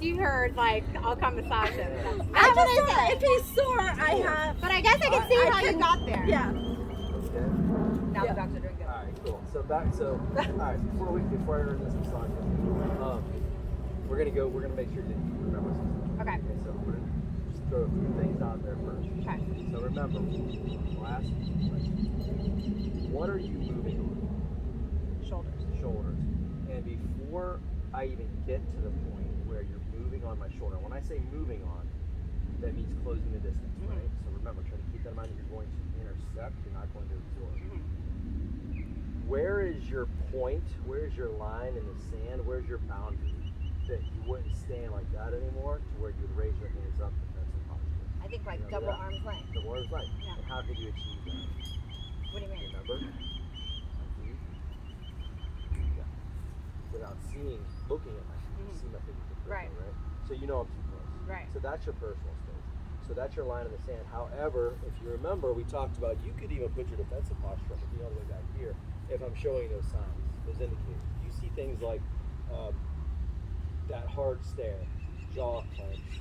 you heard, like, I'll come massage him. That's not I what I just said. if he's sore, I have. But I guess I can see how you got there. Yeah. Okay. Now the dogs are doing good. All right, cool. So all right, before I run this massage, we're gonna make sure that you remember something. Okay. Okay, so we're gonna just throw a few things out there first. Okay. So remember, last question. What are you moving on? Shoulders. And before I even get to the point where you're moving on my shoulder, when I say moving on, that means closing the distance, right? So remember, try to keep that in mind. You're going to intercept, you're not going to absorb. Where is your point? Where is your line in the sand? Where's your boundary that you wouldn't stand like that anymore to where you would raise your hands up defensive posture? I think like double arms length. Double arms length. Yeah. And how could you achieve that? What do you mean? Remember? Without looking at my feet, see my fingers in Right. right? So you know I'm too close. Right. So that's your personal space. So that's your line in the sand. However, if you remember, we talked about you could even put your defensive posture up and be all the way back here if I'm showing those signs, those indicators. You see things like that hard stare, jaw clench,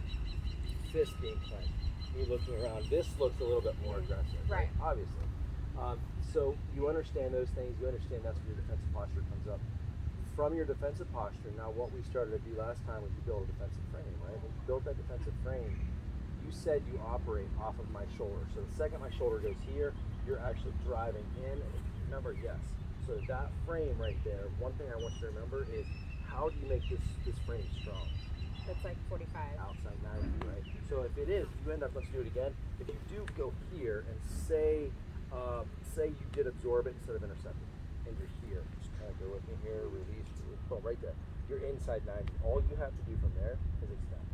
fist being clenched, me looking around. This looks a little bit more aggressive, Right. Obviously. So you understand those things. You understand that's where your defensive posture comes up. From your defensive posture, now what we started to do last time was you build a defensive frame, right? When you built that defensive frame, you said you operate off of my shoulder. So the second my shoulder goes here, you're actually driving in. And remember, yes. So that frame right there, one thing I want you to remember is how do you make this frame strong? That's like 45. Outside 90, right? So if it is, you end up, let's do it again. If you do go here and say you did absorb it instead of intercept it, and you're here, just kind of go with me here, release, boom, right there. You're inside 90. All you have to do from there is extend.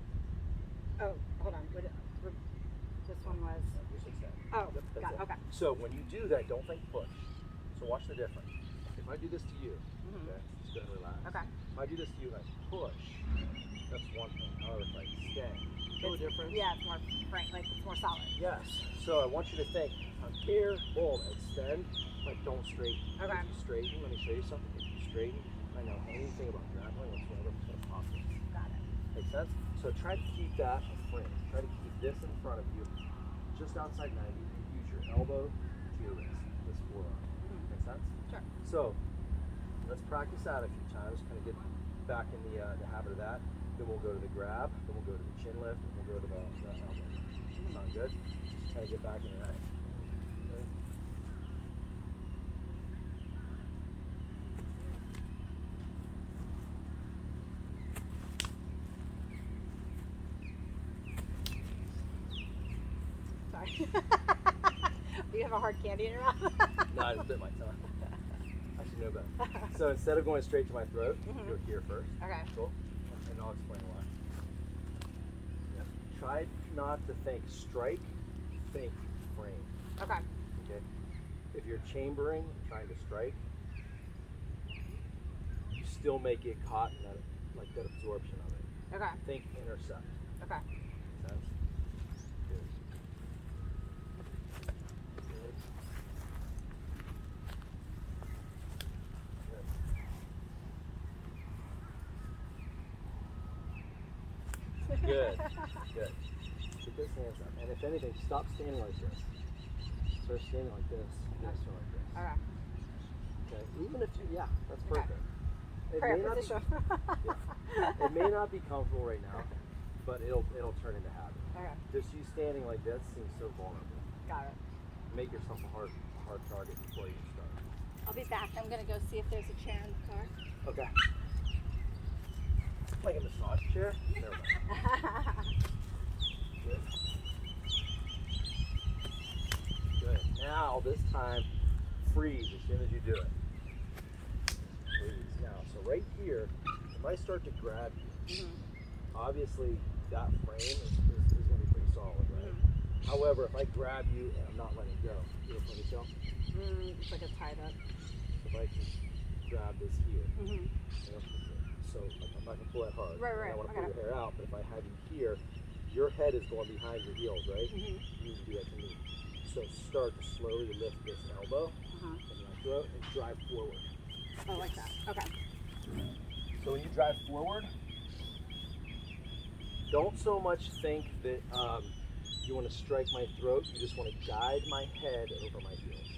Oh, hold on. This one was. Just extend. Oh, Yep, that's got it. it. Okay. So when you do that, don't think push. So watch the difference. If I do this to you, okay, just go and relax. Okay. If I do this to you and I push, that's one thing. However, if I extend, feel the difference? Yeah, it's more frank, like it's more solid. Yes. So I want you to think, I'm here, boom, extend, but don't straighten. Okay. If you straighten, let me show you something. If you straighten, I know anything about grappling whatsoever, I'm going to pop it. Got it. Make sense? So try to keep that a frame. Try to keep this in front of you, just outside 90. Use your elbow to your wrist, this forearm. Make sense? Sure. So let's practice that a few times, kind of get back in the habit of that. Then we'll go to the grab, then we'll go to the chin lift, and we'll go to the elbow. Sound good? Just kind of get back into that. Okay. Sorry. Do you have a hard candy in your mouth? No, I just bit my tongue. I should know better. So instead of going straight to my throat, go here first. Okay. Cool. And I'll explain why. Yeah. Try not to think strike, think frame. Okay. Okay. If you're chambering, trying to strike, you still may get caught in that, like that absorption of it. Okay. Think intercept. Okay. Make sense? Good. Good. Good. Keep those hands up. And if anything, stop standing like this. Start standing like this. Next one like this. Okay. Okay. Even if you, yeah, that's perfect. It Prayer may not be, position. it may not be comfortable right now, but it'll turn into habit. Okay. Just you standing like this seems so vulnerable. Got it. Make yourself a hard target before you start. I'll be back. I'm gonna go see if there's a chair in the car. Okay. Like a massage chair? Never mind. Good. Good. Now, this time, freeze as soon as you do it. Freeze. Now, so right here, if I start to grab you, obviously that frame is going to be pretty solid, right? However, if I grab you and I'm not letting go, you let me go? It's like a tied up. If I can grab this here, you know, so I'm not going to pull that hard. Right. I want to pull your hair out, but if I have you here, your head is going behind your heels, right? You need to do that to me. So start to slowly lift this elbow and my throat and drive forward. Oh, like that. Okay. So when you drive forward, Don't so much think that you want to strike my throat. You just want to guide my head over my heels.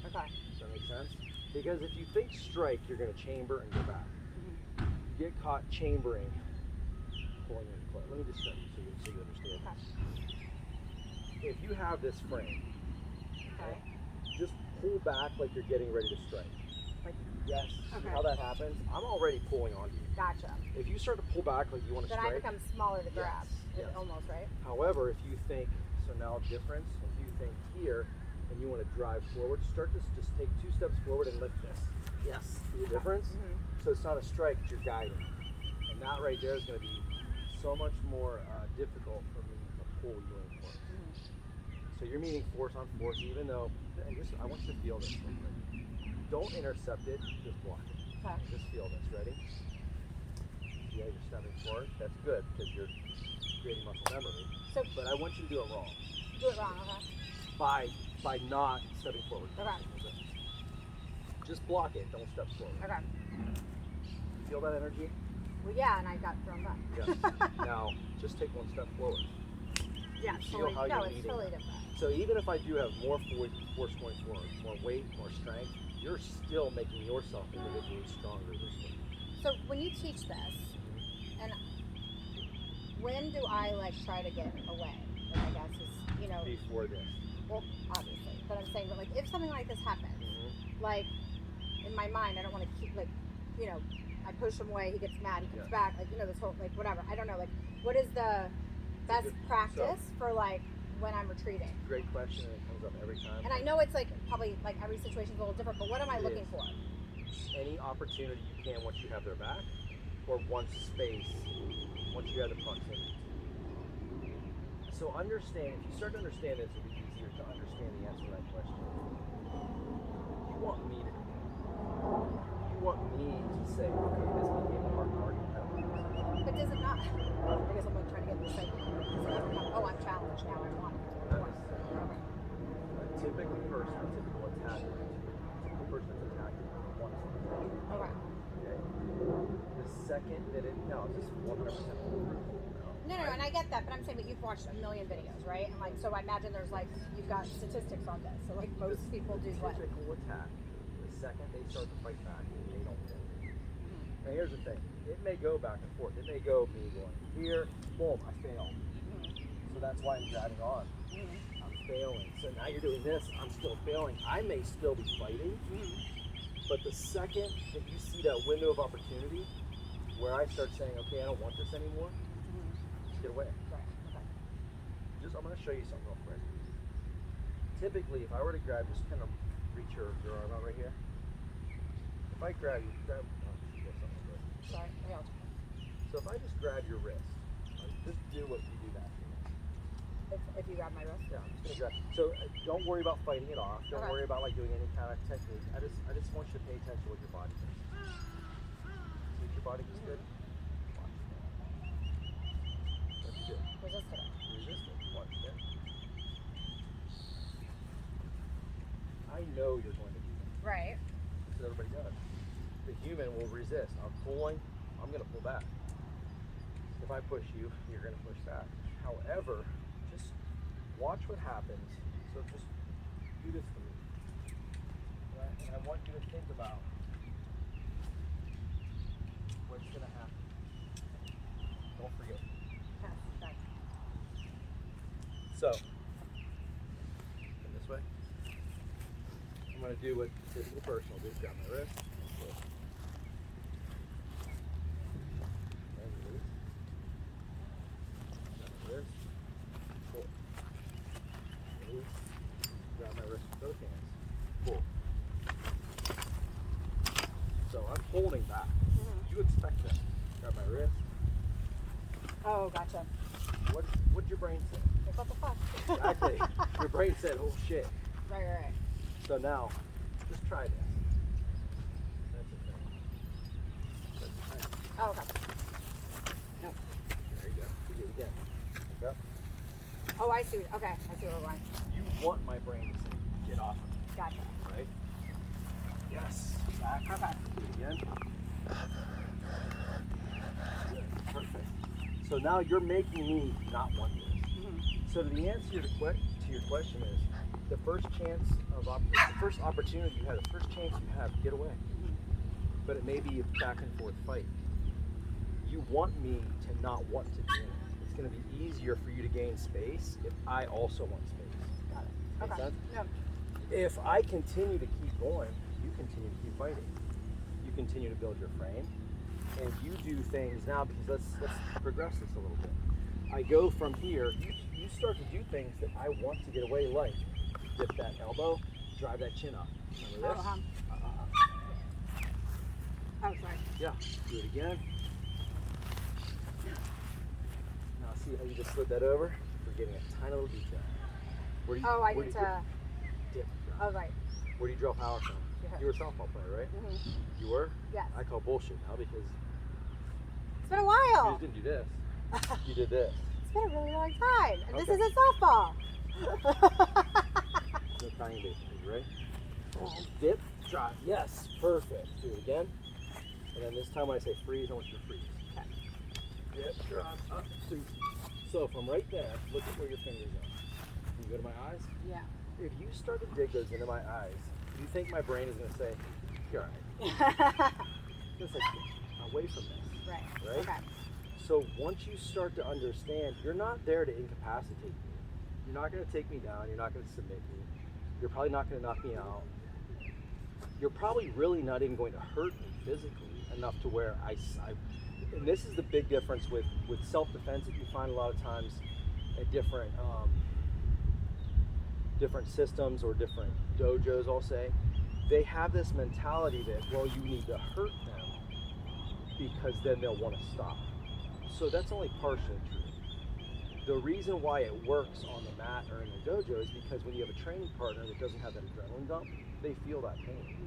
Okay. Does that make sense? Because if you think strike, you're going to chamber and go back. You get caught chambering, pulling in close. Let me just show you so you understand. Okay. If you have this frame, Okay. just pull back like you're getting ready to strike. Like, Yes. okay. See how that happens? I'm already pulling on you. Gotcha. If you start to pull back like you want to Then strike, I become smaller to grab. Yes. Almost, right? However, if you think, so now difference, if you think here and you want to drive forward, start to just take 2 steps forward and lift this. Yes. See the difference? So it's not a strike, it's your guiding. And that right there is going to be so much more difficult for me to pull you in force. So you're meeting force on force, even though, and just, I want you to feel this real quick. Don't intercept it, just block it. Okay. Just feel this. Ready? Yeah, you're stepping forward. That's good because you're creating muscle memory. So, But I want you to do it wrong. do it wrong, okay? By not stepping forward. Okay. Just block it. Don't step forward. Okay. Feel that energy? Well, yeah, and I got thrown back. Yes. Now, just take 1 step forward. Yeah, it's Feel totally, how no, you're it's meeting totally that. different. So even if I do have more force going forward, more weight, more strength, you're still making yourself individually stronger this way. So when you teach this, and when do I like try to get away? Like, I guess is, you know, Before this. well, obviously, but I'm saying, but like if something like this happens, like in my mind, I don't want to keep like, you know, I push him away, he gets mad, he comes back, like, you know, this whole, like, whatever. I don't know, like, what is the best practice for like when I'm retreating? Great question, and it comes up every time. And I know it's like probably like every situation's a little different, but what am I looking for? Any opportunity you can once you have their back, or once space, once you have the proximity. So understand, if you start to understand this, it'll be easier to understand the answer to that question. You want me to do that. You want me to say, okay, this became a hard target. I don't want this. But does it not? I guess I'm like trying to get this like, oh, I'm challenged now, I want it. Not necessarily. A typical person, a typical attacker, a typical person that's attacking wants to protect. Okay. Okay? The second that it, no, it's just 100% No, and I get that, but I'm saying that you've watched a million videos, right? And like, so I imagine there's like, you've got statistics on this. So like most people do what? Typical attack. The second they start to fight back, they don't win. Now here's the thing. It may go back and forth. It may go me going here, boom, I failed. So that's why I'm grabbing on. I'm failing. So now you're doing this, I'm still failing. I may still be fighting, but the second that you see that window of opportunity where I start saying, okay, I don't want this anymore, get away. Right. Okay. I'm going to show you something real quick. Typically, if I were to grab, just kind of reach your arm out right here. If I grab you, grab, get something good. Sorry. I got you. So if I just grab your wrist, just do what you do that. If you grab my wrist. Yeah, I'm just gonna grab. So don't worry about fighting it off. Don't worry about like doing any kind of technique. I just want you to pay attention to what your body does. See what your body does good. What you do? Resist it. Resist it. Watch it. I know you're going to do that. Right. That's what everybody does. The human will resist. I'm pulling, I'm going to pull back. If I push you, you're going to push back. However, just watch what happens. So just do this for me. Right? And I want you to think about what's going to happen. Don't forget. Okay. So, come this way. I'm going to do what typical person will do. Grab my wrist. And release. Grab my wrist. Pull. Release. Grab my wrist with both hands. Pull. So I'm holding back. You expect that. Grab my wrist. Oh, gotcha. What'd your brain say? Like, what the fuck? Exactly. Your brain said, oh shit. Right. So now, just try this. That's the thing. That's the thing. Oh, okay. No. There you go. Do it again. Yep. Oh, I see. Okay, I see where we're going. You want my brain to say, get off of me, Gotcha. right? Yes. Back. Okay. Do it again. Good. Perfect. So now you're making me not want this. So the answer to your question is, the first opportunity you have, the first chance you have, get away. But it may be a back and forth fight. You want me to not want to be in it. It's going to be easier for you to gain space if I also want space. Got it. Make Okay. sense? No. If I continue to keep going, you continue to keep fighting. You continue to build your frame, and you do things now, because let's progress this a little bit. I go from here, you start to do things that I want to get away, like dip that elbow, drive that chin up. Remember this? Oh, sorry. Yeah, do it again. Now see how you just slid that over? We're getting a tiny little detail. Where do you, Oh, I where need do you to. dip? Oh, right. Where do you draw power from? Yeah. You were a softball player, right? Mm-hmm. You were? Yes. I call bullshit now because It's been a you while. just didn't do this. You did this. It's been a really long time, and this Okay. isn't softball. No tying base, you ready? Dip, drive. Yes, perfect. Do it again. And then this time when I say freeze, I want you to freeze. Okay. Dip, drive, up, two. So from right there, look at where your fingers are. Can you go to my eyes? Yeah. If you start to dig those into my eyes, do you think my brain is going to say, you're all right? It's like, away from this. Right. Right? Okay. So once you start to understand, you're not there to incapacitate me. You're not going to take me down. You're not going to submit me. You're probably not going to knock me out. You're probably really not even going to hurt me physically enough to where and this is the big difference with self-defense that you find a lot of times at different systems or different dojos, I'll say. They have this mentality that, well, you need to hurt them because then they'll want to stop. So that's only partially true. The reason why it works on the mat or in the dojo is because when you have a training partner that doesn't have that adrenaline dump, they feel that pain.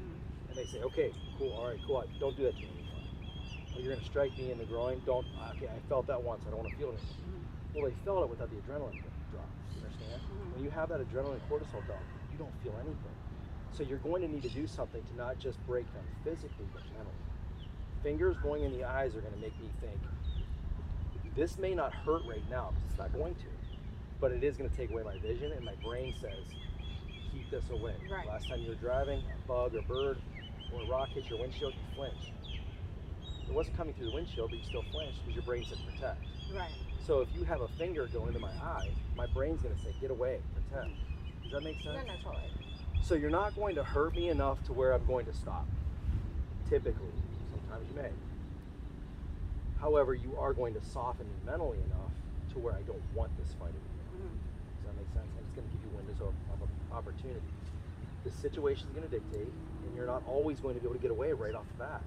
And they say, okay, cool, all right, cool, don't do that to me anymore. Or you're going to strike me in the groin, okay, I felt that once, I don't want to feel it anymore. Well, they felt it without the adrenaline drop, you understand? When you have that adrenaline cortisol dump, you don't feel anything. So you're going to need to do something to not just break them physically, but mentally. Fingers going in the eyes are going to make me think, this may not hurt right now because it's not going to, but it is going to take away my vision, and my brain says, keep this away. Right. Last time you were driving, a bug or bird or a rock hit your windshield, you flinched. It wasn't coming through the windshield, but you still flinched because your brain said protect. Right. So if you have a finger going into my eye, my brain's going to say, get away, protect. Does that make sense? No, totally. So you're not going to hurt me enough to where I'm going to stop. Typically, sometimes you may. However, you are going to soften me mentally enough to where I don't want this fight anymore. Does that make sense? And it's going to give you windows of opportunity. The situation is going to dictate, and you're not always going to be able to get away right off the bat.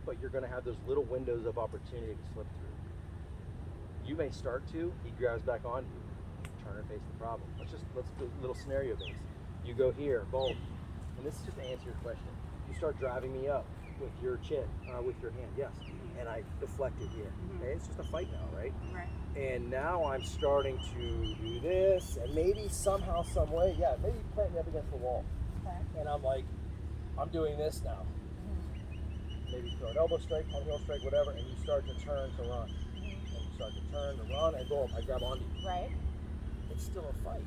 But you're going to have those little windows of opportunity to slip through. You may start to, he grabs back on you, turn and face the problem. Let's do a little scenario based. You go here, boom. And this is just to answer your question. You start driving me up with your chin, with your hand, yes. And I deflected here. Okay, it's just a fight now, right? Right. And now I'm starting to do this, and maybe somehow, some way, yeah, maybe plant me up against the wall. Okay. And I'm like, I'm doing this now. Maybe throw an elbow strike, one heel strike, whatever, and you start to turn to run. And you start to turn to run, and boom, I grab onto you. Right. It's still a fight.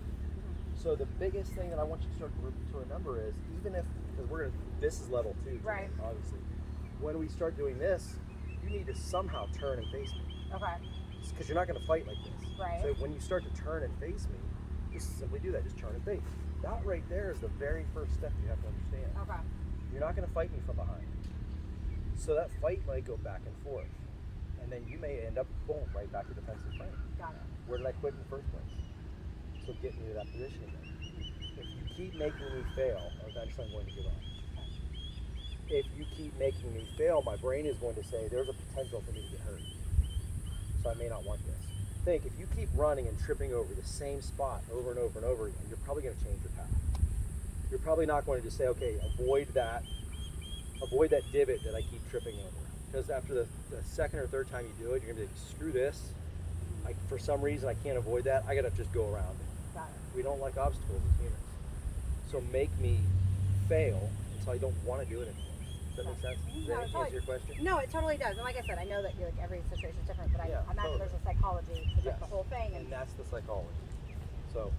So the biggest thing that I want you to start to remember is, even if, because this is level 2, Right. obviously. When we start doing this, you need to somehow turn and face me. Okay. Because you're not going to fight like this. Right. So when you start to turn and face me, just simply do that. Just turn and face. That right there is the very first step you have to understand. Okay. You're not going to fight me from behind. So that fight might go back and forth. And then you may end up, boom, right back to defensive frame. Got it. Where did I quit in the first place? So get me to that position again. If you keep making me fail, eventually I'm going to give up. If you keep making me fail, my brain is going to say there's a potential for me to get hurt. So I may not want this. Think, if you keep running and tripping over the same spot over and over and over again, you're probably going to change your path. You're probably not going to just say, okay, avoid that divot that I keep tripping over. Because after the second or third time you do it, you're going to be like, screw this. For some reason, I can't avoid that. I got to just go around it. Got it. We don't like obstacles as humans. So make me fail until I don't want to do it anymore. Does that make sense? Does No, that answer your question? No, it totally does. And like I said, I know that like every situation is different, but I imagine totally. there's a psychology to like, Yes. the whole thing. And that's the psychology. So,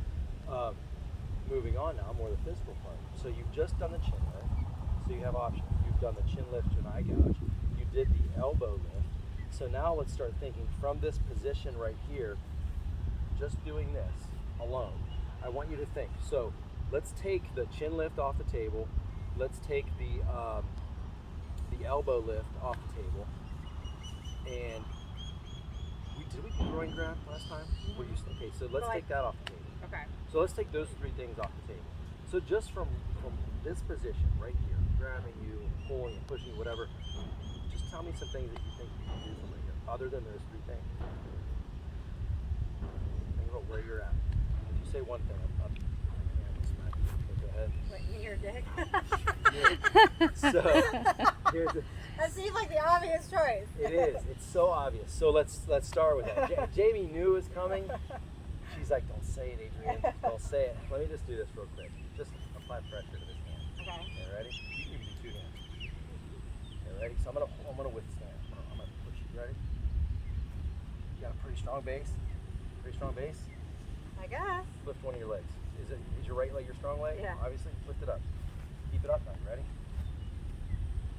moving on now, more the physical part. So you've just done the chin lift. So you have options. You've done the chin lift to an eye gouge. You did the elbow lift. So now let's start thinking from this position right here, just doing this alone. I want you to think. So let's take the chin lift off the table. Let's take the elbow lift off the table. And did we do groin grab last time? Okay, so let's take that off the table. Okay. So let's take those 3 things off the table. So just from this position right here, grabbing you, pulling and pushing, whatever, just tell me some things that you think you can do from right here, other than those 3 things. Think about where you're at. If you say one thing, I'll smack you. Okay, go ahead. What, me or dick? So here's the. That seems like the obvious choice. It is. It's so obvious. So let's start with that. Jamie knew it was coming. She's like, "Don't say it, Adrienne. Don't say it." Let me just do this real quick. Just apply pressure to this hand. Okay. Okay, ready? You can even do 2 hands. Okay, ready? So I'm gonna withstand. I'm gonna push you. Ready? You got a pretty strong base. Pretty strong base. I guess. Lift one of your legs. Is your right leg your strong leg? Yeah. Obviously, lift it up. Keep it up now. Ready?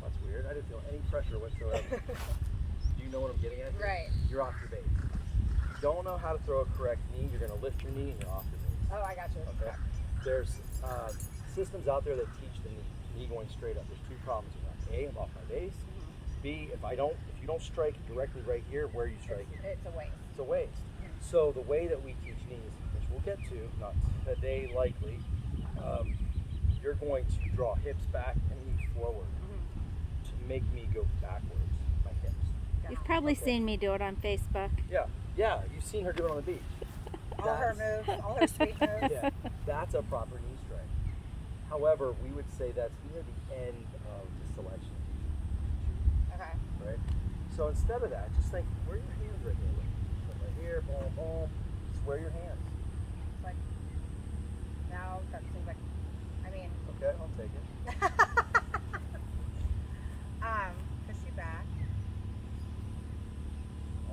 That's weird. I didn't feel any pressure whatsoever. Do you know what I'm getting at here? Right. You're off your base. If you don't know how to throw a correct knee, you're going to lift your knee and you're off your base. Oh, I got you. Okay. There's systems out there that teach the knee going straight up. There's 2 problems with that. A, I'm off my base. B, if you don't strike directly right here, where are you striking? It's a waste. It's a waste. So the way that we teach knees, which we'll get to, not today likely, you're going to draw hips back and knee forward to make me go backwards, my hips. You've probably seen me do it on Facebook. Yeah, you've seen her do it on the beach. All her moves, all her sweet moves. Yeah, that's a proper knee strike. However, we would say that's near the end of the selection. Okay. Right? So instead of that, just think, where are your hands right here? So right here, boom, boom. Just where are your hands? Like, now that seems like, I mean. Okay, I'll take it. Push you back.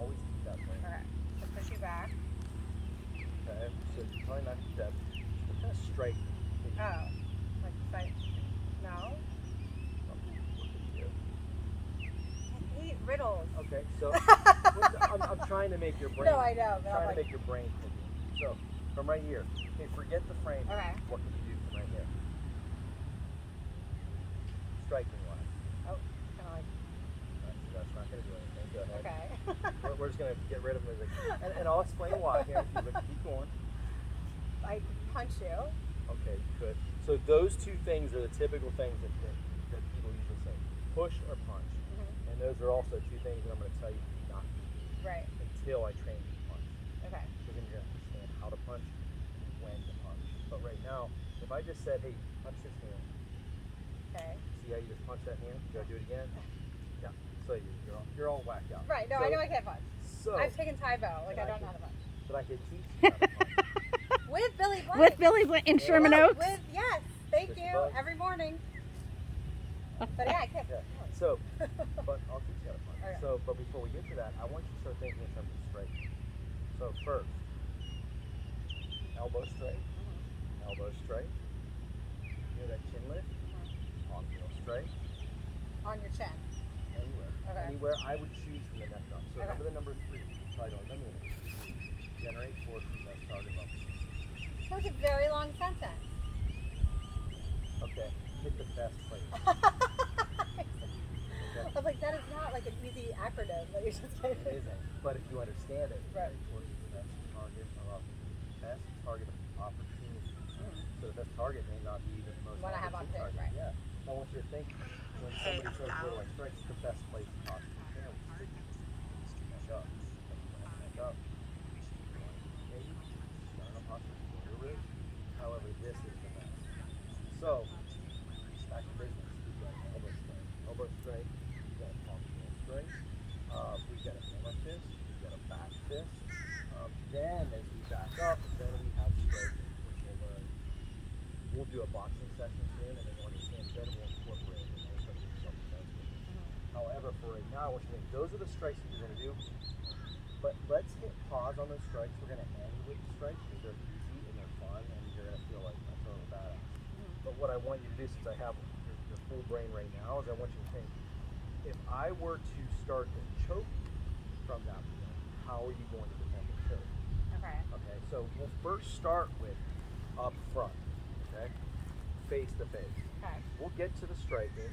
Always keep that way. Okay. So push you back. Okay, so you're probably not that. What kind of strike? Oh. Like, side. No. I hate riddles. Okay, so I'm trying to make your brain. No, I know. But Trying I'm to make your brain think. So from right here, okay, forget the frame. Okay. What can you do from right here? Striking wise. Oh, kind of like. That's not going to do anything. Go ahead. Okay. We're just going to get rid of music, and I'll explain why here. Keep going. I punch you. Okay, good. So those 2 things are the typical things that people usually say: push or punch. And those are also 2 things that I'm going to tell you not to do. Right. Until I train you to punch. Okay. Because then you're going to understand how to punch and when to punch. But right now, if I just said, hey, punch this hand. Okay. See how you just punch that hand? You got to do it again? Yeah. So you're all whacked out. Right. No, so, I know I can't punch. So, I've taken Taibo. Like, I don't know how to punch. but I could teach you how to punch. With Billy Blank. With Billy in Sherman No, Oaks. yes. Thank Mr. you. Blank. Every morning. But yeah, I can't. Yeah. So, but I'll teach you how to punch. Okay. So, but before we get to that, I want you to start thinking in terms of straight. So first, elbow straight, elbow straight. You know that chin lift? On heel straight. On your chin. Anywhere. Okay. Anywhere I would choose from the neck up. So Okay. remember the number 3. Try to remember it. Generate force from that target level. That was a very long sentence. Okay. Hit the best place. I was like, that is not like an easy acronym that you're just It isn't. But if you understand it, Right. force is the best target opportunity. So the best target may not be the most One I have on opportune pick, target. right. Yeah. So I want you to think when somebody says, where do I strike? It's the best place possible. There we go. Neck up. Neck up. Maybe. Sternum posture. Your ribs. However, this is the best. So, back to business. We've got elbow straight. Elbow straight. We've got a palm heel straight. We've got a hammer fist. We've got a back fist. Then as we back up, then we have straight, which we'll learn. We'll do a boxing session soon, and then when you stand better, we'll incorporate it. And we'll put yourself in However, for right now, what you think, those are the strikes that you're going to do. But let's hit pause on those strikes. We're going to end with the strikes because they're easy and they're fun, and you're going to feel like a total badass. But what I want you to do, since I have your full brain right now, is I want you to think, if I were to start to choke you from that point, how are you going to defend the choke? Okay. Okay, so we'll first start with up front, okay? Face to face. Okay. We'll get to the striking.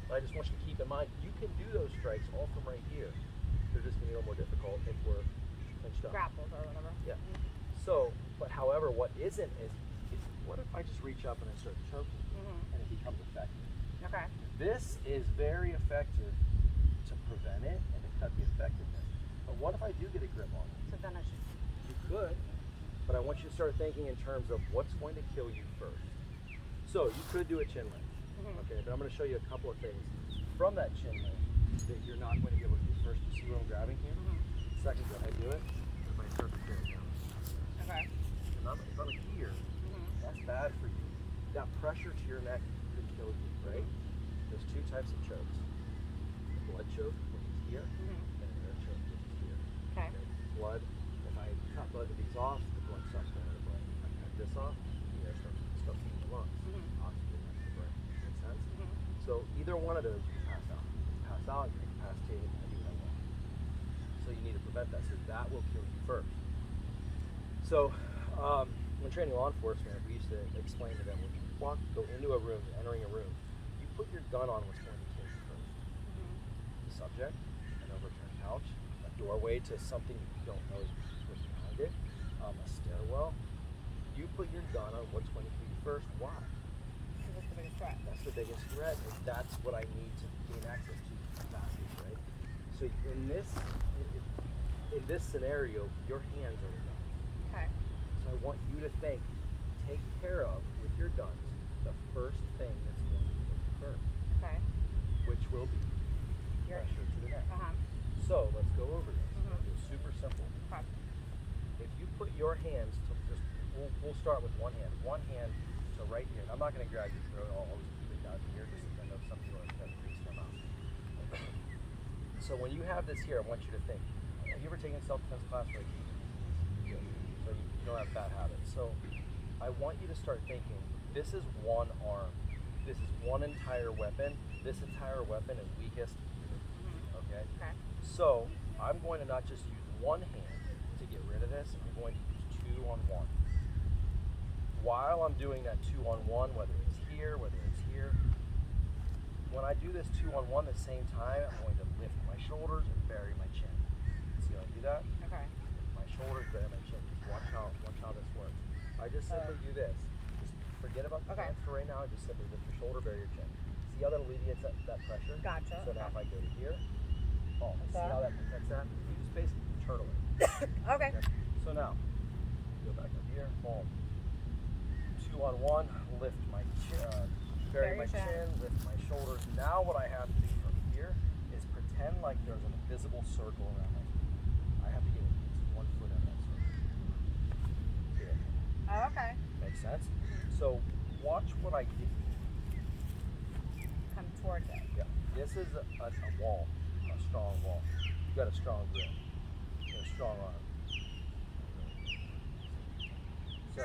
I just want you to keep in mind, you can do those strikes all from right here. They're just going to be a little more difficult if we're pinched up. Grappled or whatever. Yeah. So, but however, what isn't is what if I just reach up and I start choking and it becomes effective? Okay. This is very effective to prevent it and to cut the effectiveness. But what if I do get a grip on it? So then I should. You could, but I want you to start thinking in terms of what's going to kill you first. So you could do a chin lift, okay? But I'm going to show you a couple of things from that chin lift that you're not going to be able to do first. You see where I'm grabbing here? Second, go ahead, do it. If I start to do it now. Okay. If I'm here, that's bad for you. That pressure to your neck could kill you, right? There's two types of chokes. A blood choke, which is here, and an air choke, which is here. Okay. Blood, if I cut both of these off, the blood starts going to the brain. If I cut this off, the air starts feeding the lungs. Oxygen to the brain. Make sense? So either one of those, you can pass out. You can pass out, you can incapacitate, and do that one. So you need to prevent that. So that will kill you first. So when training law enforcement, we used to explain to them, when you go into a room, entering a room, you put your gun on what's going to kill you first. The subject, an overturned couch, a doorway to something you don't know is what's behind it, a stairwell. You put your gun on what's going to kill you first. Why? That's the biggest threat. That's the biggest threat, and that's what I need to gain access to fastest, right? So in this scenario, your hands are the gun. Okay. So I want you to think, take care of with your guns the first thing that's going to kill you first, Okay. which will be Your- pressure to the neck. So let's go over this. It's super simple. Okay. If you put your hands to just, we'll start with one hand. One hand to right here. And I'm not going to grab your throat. I'll always keep it down here just so I know some people are going to reach them out. So when you have this here, I want you to think, have you ever taken self-defense class? Right? Good. So you don't have bad habits. So I want you to start thinking, this is one arm. This is one entire weapon. This entire weapon is weakest here. Okay? Okay. So I'm going to not just use one hand to get rid of this, I'm going to use 2 on 1. While I'm doing that 2 on 1, whether it's here, whether it's here, when I do this 2 on 1 at the same time, I'm going to lift my shoulders and bury my chin. See how I do that? Okay. Lift my shoulders, bury my chin. Watch how this works. I just simply do this. Just forget about the hands for right now. I just simply lift your shoulder, bury your chin. See how that alleviates that pressure? Gotcha. So now if I go to here, see how that protects that? You just basically turtle it. Okay. So now, go back up here, boom. 2 on 1, lift my chin, bury my chin, lift my shoulders. Now what I have to do from here is pretend like there's an invisible circle around my feet. I have to get at least 1 foot in that circle. Here. Oh, okay. Makes sense? So watch what I do. Come towards it. Yeah. This is a wall, a strong wall. You've got a strong grip, and a strong arm. So,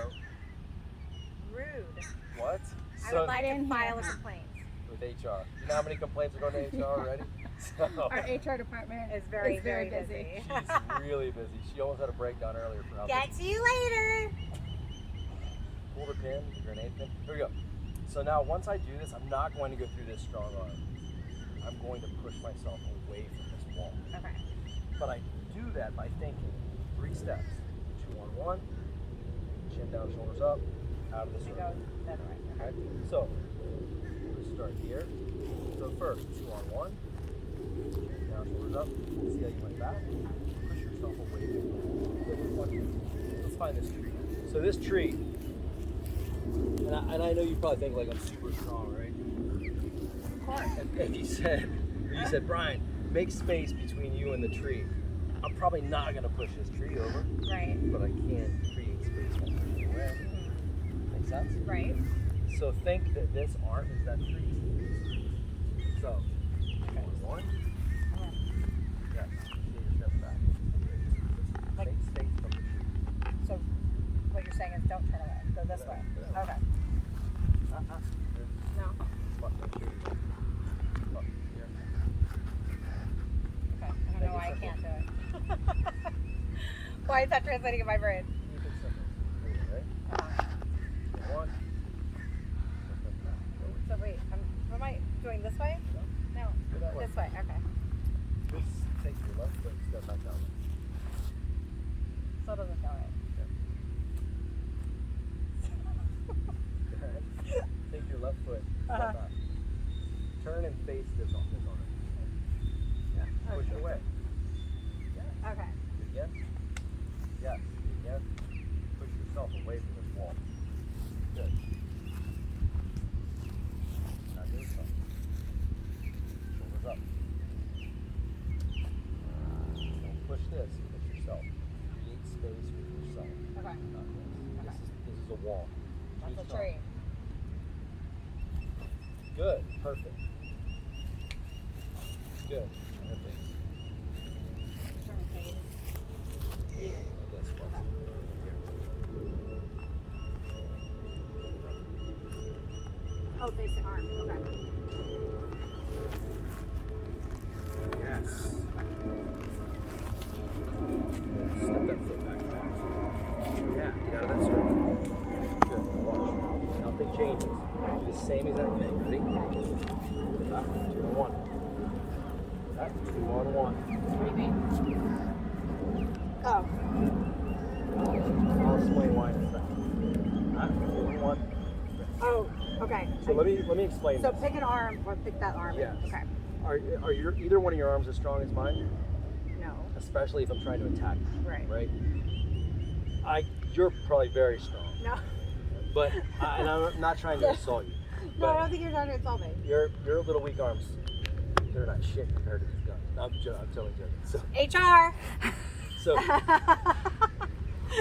Rude. what? I would like to file a complaint. With HR. You know how many complaints are going to HR already? So, Our HR department It's very, is very busy. she's really busy. She almost had a breakdown earlier for how Get busy. to you later. Pull the pin, the grenade pin. Here we go. So now once I do this, I'm not going to go through this strong arm. I'm going to push myself away from this wall. Okay. But I do that by thinking 3 steps. 2 on 1, chin down, shoulders up, out of the We circle. go the other way. Okay? So, we'll start here. So first, 2 on 1, chin down, shoulders up. See how you went back? Push yourself away from it. Let's find this tree. So this tree, and I know you probably think like I'm super strong, right? Of course. If you said, Brian, make space between you and the tree, I'm probably not going to push this tree over, Right. but I can create space by pushing away. Make sense? Right. So think that this arm is that tree. So, One. Yes. Take a step back. Like- Make space from the tree. So what you're saying is don't turn away. Go this way. Yeah. Okay. No. Fuck, no tree. Fuck, here. Okay. I don't know why I can't do it. Why is that translating in my brain? Keep it simple. Right? One. So wait, am I doing this way? No. Go that way. This way. Okay. Just take your left foot and step back down. Still doesn't feel right. Take your left foot, step back. Turn and face this on it. Yeah. Push it away. Yeah. Okay. Do it again. Yes. Do it again. Push yourself away from this wall. Good. Now do something. Shoulders up. Don't push this. Push yourself. Create space with yourself. Okay. Not this. This is a wall. That's Keep a tree. Good. Perfect. Good. Perfect. This one. Oh, facing arm. Okay. Yes. Step that foot back fast. Yeah, get out of that circle. Good. Watch. Nothing changes. Do the same exact thing. Ready? Back. 2 on 1. Back. 2 on 1. Oh. I'll explain why in a second. Back. 2 on 1. Oh. Okay. So let me explain. So this. pick an arm or pick that arm. Yes. Okay. Are your either one of your arms as strong as mine? No. Especially if I'm trying to attack you. Right. Right. You're probably very strong. No. But and I'm not trying to insult you. No, I But don't think you're trying to insult me. your little weak arms, they're not shit compared to these guns. No, I'm totally joking. HR. So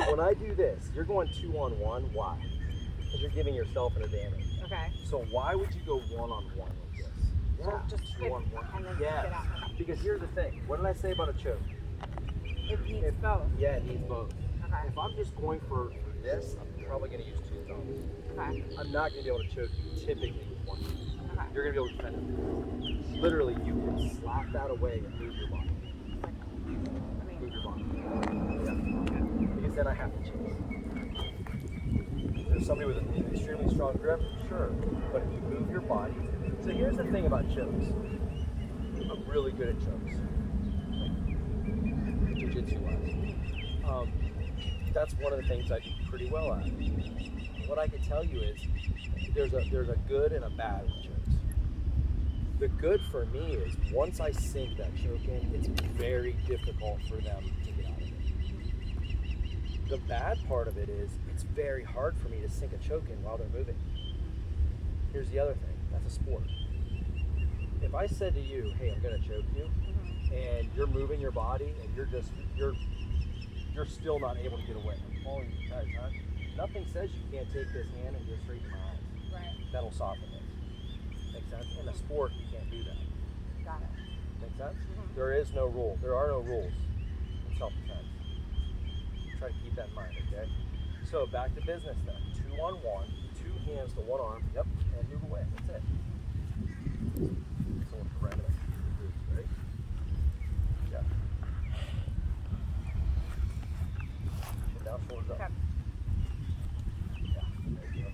when I do this, you're going 2 on 1. Why? Because you're giving yourself an advantage. Okay. So why would you go 1 on 1 with this? So just 2 on 1. and then Yeah. get out. Because here's the thing. What did I say about a choke? It needs both. Yeah, it needs both. Okay. If I'm just going for this, I'm probably going to use 2 thumbs. Okay. I'm not going to be able to choke you typically with 1. Okay. You're going to be able to defend it. Literally, you can slap that away and move your body. Move your body. Yeah. Because then I have to chase. If there's somebody with an extremely strong grip, sure. But if you move your body. So here's the thing about chokes. I'm really good at chokes. Jiu-jitsu wise. That's one of the things I do pretty well at. What I can tell you is there's a good and a bad with chokes. The good for me is once I sink that choke in, it's very difficult for them to get out of it. The bad part of it is it's very hard for me to sink a choke in while they're moving. Here's the other thing, that's a sport. If I said to you, hey, I'm gonna choke you, and you're moving your body and you're still not able to get away. I'm following you the entire time. Nothing says you can't take this hand and go straight to my eyes. Right. That'll soften it. Make sense? In a sport, you can't do that. Got it. Make sense? There is no rule. There are no rules in self-defense. Try to keep that in mind, okay? So back to business then. 2 on 1, 2 hands to 1 arm. Yep, and move away. That's it. So perimeter. Ready? Yeah. Chin down, shoulders up. Okay. Yeah, there you go.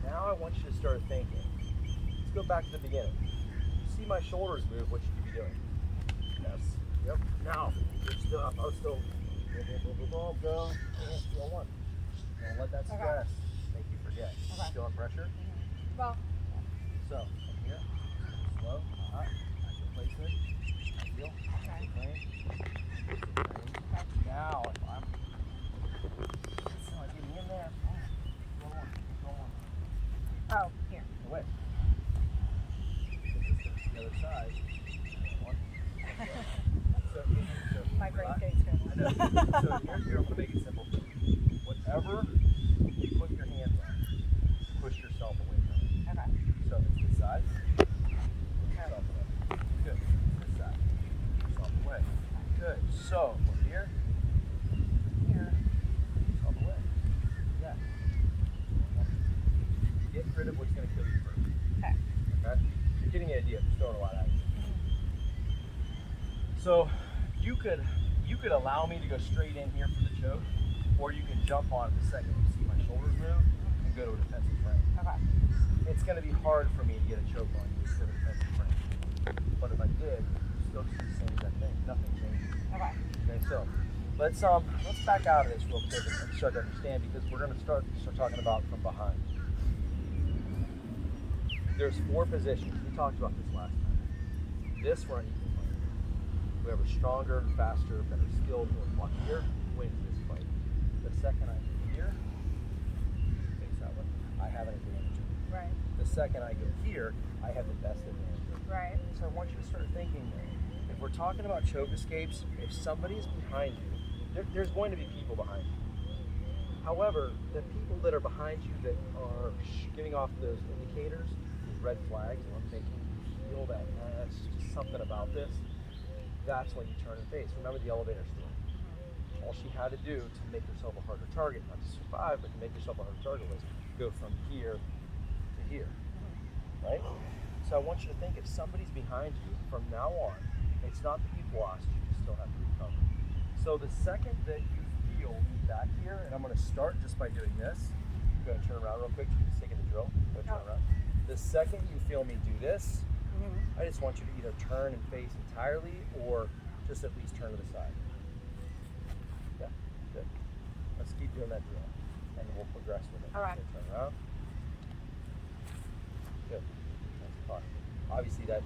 Now I want you to start thinking. Let's go back to the beginning. You see my shoulders move, what should you be doing? Yes. Yep. Now, you're still up. Oh, still. Go. Still 1. Don't let that stress make you forget. Okay. Still on pressure? Well. So, from here, slow, hot, actual placement, ideal, Okay. frame. Now, if I'm getting in there, go on. Oh, here. Away. The other side. 1. So, My brain relax. takes care. I know. So here, I'm going to make it simple. Whatever you put your hands on, push yourself away from it. Okay. So it's this side. So, here, all the way. Yeah. Get rid of what's going to kill you first. Okay. Okay? You're getting the idea. I'm just throwing a lot at you. So, you could allow me to go straight in here for the choke, or you can jump on it the second you see my shoulders move and go to a defensive frame. Okay. It's going to be hard for me to get a choke on you instead of a defensive frame. But if I did, you still do the same exact thing. Nothing changes. Okay. Okay, so let's back out of this real quick and start to understand, because we're going to start talking about from behind. There's 4 positions. We talked about this last time. This we're on equal fight. Whoever's stronger, faster, better skilled, or luckier wins this fight. The second I go here, face that way, I have an advantage. Right. The second I go here, I have the best advantage. Right. So I want you to start thinking, if we're talking about choke escapes, if somebody is behind you, there's going to be people behind you. However, the people that are behind you that are giving off those indicators, these red flags, or making you feel that something about this, that's when you turn and face. Remember the elevator story. All she had to do to make herself a harder target, not to survive, but to make herself a harder target, was go from here to here, right? So I want you to think, if somebody's behind you from now on, it's not that you've lost, you still have to recover. So the second that you feel me back here, and I'm going to start just by doing this. I'm going to turn around real quick. You can take the drill. Go turn around. The second you feel me do this, I just want you to either turn and face entirely, or just at least turn to the side. Yeah, good. Let's keep doing that drill, and we'll progress with it. All right. Okay, turn around. Good. That's fine. Obviously that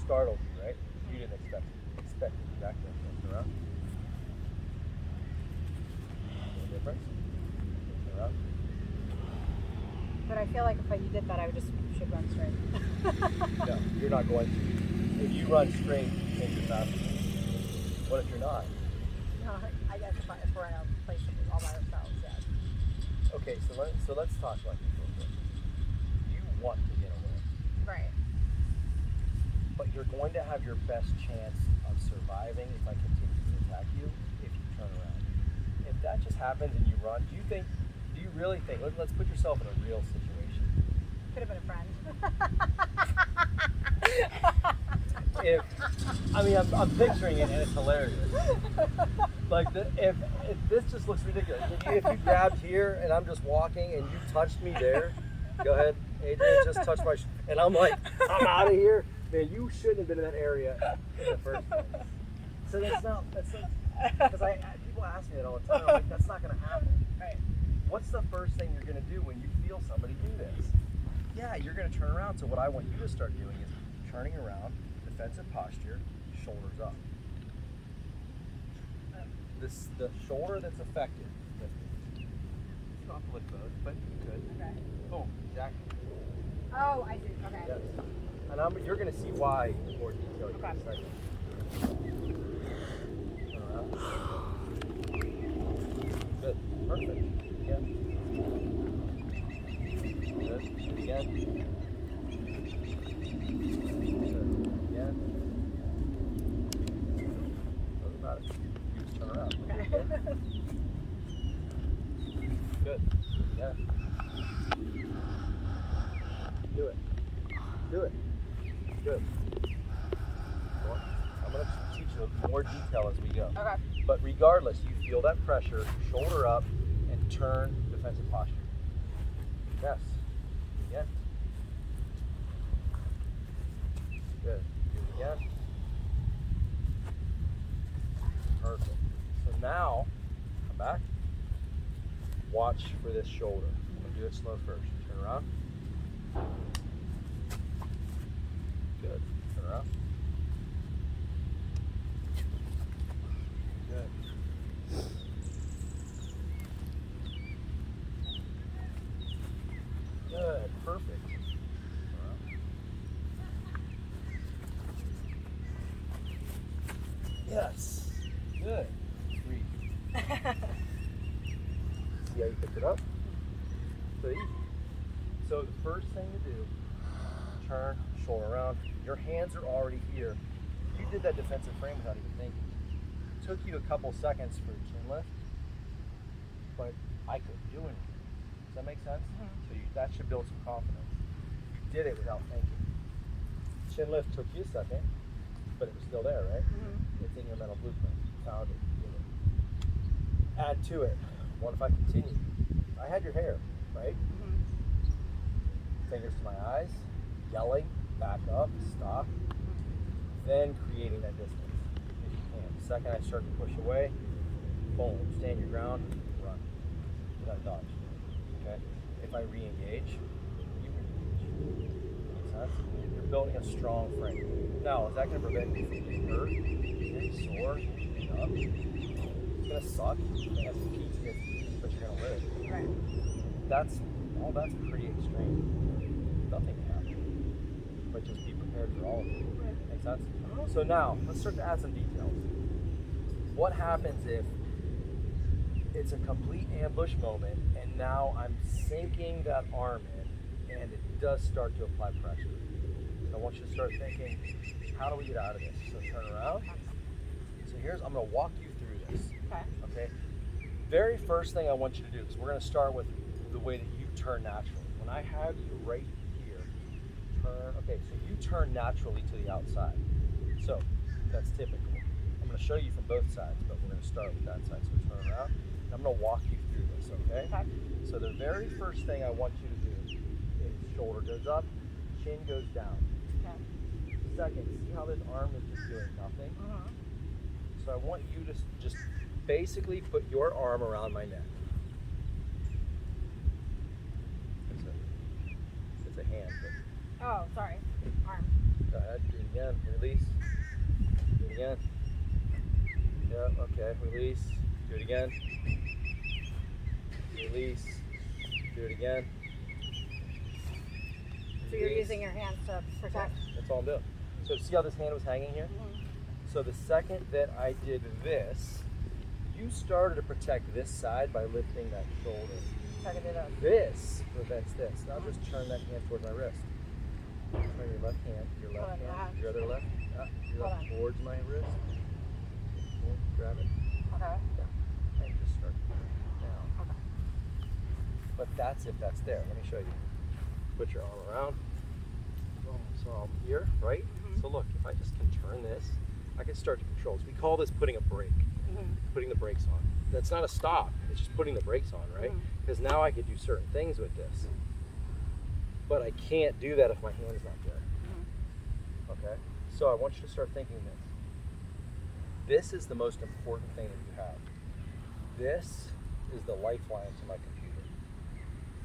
startled you, right? You didn't expect it back there. Turn around. Any difference? Turn around. But I feel like if you did that, I should run straight. No, you're not going to. If you run straight, you think you're faster. What if you're not? No, I guess if we're in a place all by ourselves, yeah. Okay, so let's talk like this real quick. You want to get away, Right. but you're going to have your best chance of surviving if I continue to attack you if you turn around. If that just happens and you run, do you really think, let's put yourself in a real situation. Could have been a friend. I'm picturing it, and it's hilarious. Like, if this just looks ridiculous. If you grabbed here and I'm just walking and you touched me there, go ahead, Adrienne, just touch my, and I'm like, I'm out of here. Man, you shouldn't have been in that area in the first place. So because people ask me that all the time. I'm like, that's not going to happen. Right. What's the first thing you're going to do when you feel somebody do this? Yeah, you're going to turn around. So what I want you to start doing is turning around, defensive posture, shoulders up. The shoulder that's affected. You don't have to lift both, but you could. Okay. Boom, exactly. Oh, I see. Okay. Yes. And you're going to see why in more detail here in a second. Turn around. Good. Perfect. Again. Good. Again. Good. Again. Doesn't matter. You just turn around. Okay. Good. Yeah. Do it. Do it. Good. I'm going to teach you more detail as we go. Okay. But regardless, you feel that pressure, shoulder up, and turn defensive posture. Yes. Again. Good. Do it again. Perfect. So now, come back. Watch for this shoulder. I'm going to do it slow first. Turn around. Good. Turn around. Good. Good. Perfect. Turn around. Yes. Good. Breathe. See how you picked it up? So easy. So the first thing to do, turn, shoulder around. Your hands are already here. You did that defensive frame without even thinking. took you a couple seconds for the chin lift, but I couldn't do anything. Does that make sense? So that should build some confidence. You did it without thinking. Chin lift took you a second, but it was still there, right? It's in your mental blueprint. You found it. You did it. Add to it. What if I continue? I had your hair, right? Fingers to my eyes, yelling, back up, stop, then creating that distance if you can. The second I start to push away, boom, stand your ground, run. Without dodge. Okay? If I re-engage, you re-engage. Makes sense? You're building a strong frame. Now, is that going to prevent you from getting hurt, getting sore, getting up? It's going to suck. You're going to have some PTSD, but you're going to live. Right. That's pretty extreme. Nothing can happen, but just be prepared for all of it. Make sense? So now, let's start to add some details. What happens if it's a complete ambush moment and now I'm sinking that arm in and it does start to apply pressure? So I want you to start thinking, how do we get out of this? So turn around. So I'm going to walk you through this. Okay? Very first thing I want you to do is we're going to start with the way that you turn naturally. When I have you right here, turn, okay, so you turn naturally to the outside. So that's typical. I'm going to show you from both sides, but we're going to start with that side. So turn around, and I'm going to walk you through this, okay? So the very first thing I want you to do is shoulder goes up, chin goes down. Second, see how this arm is just doing nothing? So I want you to just basically put your arm around my neck. It's a hand. But Oh, sorry. Arm. go ahead, do it again, release. Do it again. Yeah, okay, release. Do it again. Release. Do it again. So you're using your hands to protect. That's all I'm doing. So see how this hand was hanging here? So the second that I did this, you started to protect this side by lifting that shoulder. So I can do this. This prevents this. Now just turn that hand towards my wrist. Turn your left hand, your left hand, your other left, your left towards my wrist. Grab it. Okay. Yeah. And just start down. Okay. But that's if that's there. Let me show you. Put your arm around. So I'm here, right? So look, if I just can turn this, I can start to control this. We call this putting a brake, putting the brakes on. That's not a stop, it's just putting the brakes on, right? Because now I could do certain things with this. But I can't do that if my hand's not there. Okay? So I want you to start thinking this. This is the most important thing that you have. This is the lifeline to my computer.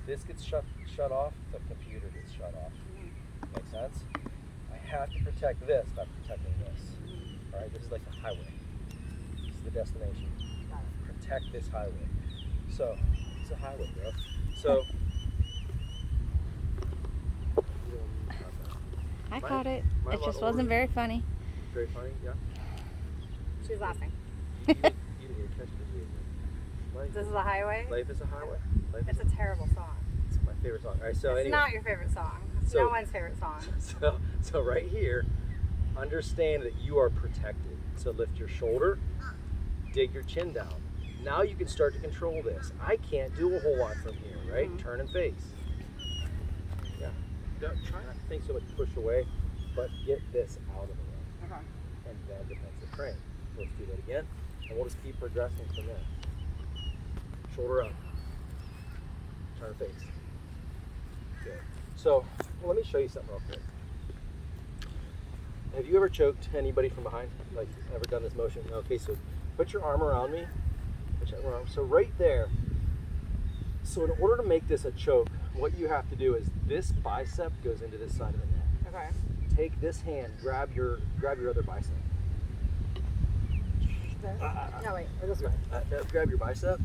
This gets shut off, the computer gets shut off. Make sense? I have to protect this by protecting this. All right, this is like the highway. This is the destination. Protect this highway. So, it's a highway, bro. So, I caught it. Mine It a lot just wasn't older. very funny. Very funny, yeah. She's laughing. You didn't even catch the video. This is a highway? Life is a highway. Life It's is a terrible song. It's my favorite song. All right, so It's anyway. not your favorite song. It's So- no one's favorite song. So right here, understand that you are protected. So lift your shoulder, dig your chin down. Now you can start to control this. I can't do a whole lot from here, right? Turn and face. Yeah. Try not to think so much push away, but get this out of the way. Okay. And then defensive frame. Let's do that again. And we'll just keep progressing from there. Shoulder up. Turn and face. Good. So let me show you something real quick. Have you ever choked anybody from behind? Like, ever done this motion? Okay, so put your arm around me. Put your arm. So right there. So in order to make this a choke, what you have to do is this bicep goes into this side of the neck. Okay. Take this hand, grab your other bicep. No, wait. Or this way. Grab your bicep.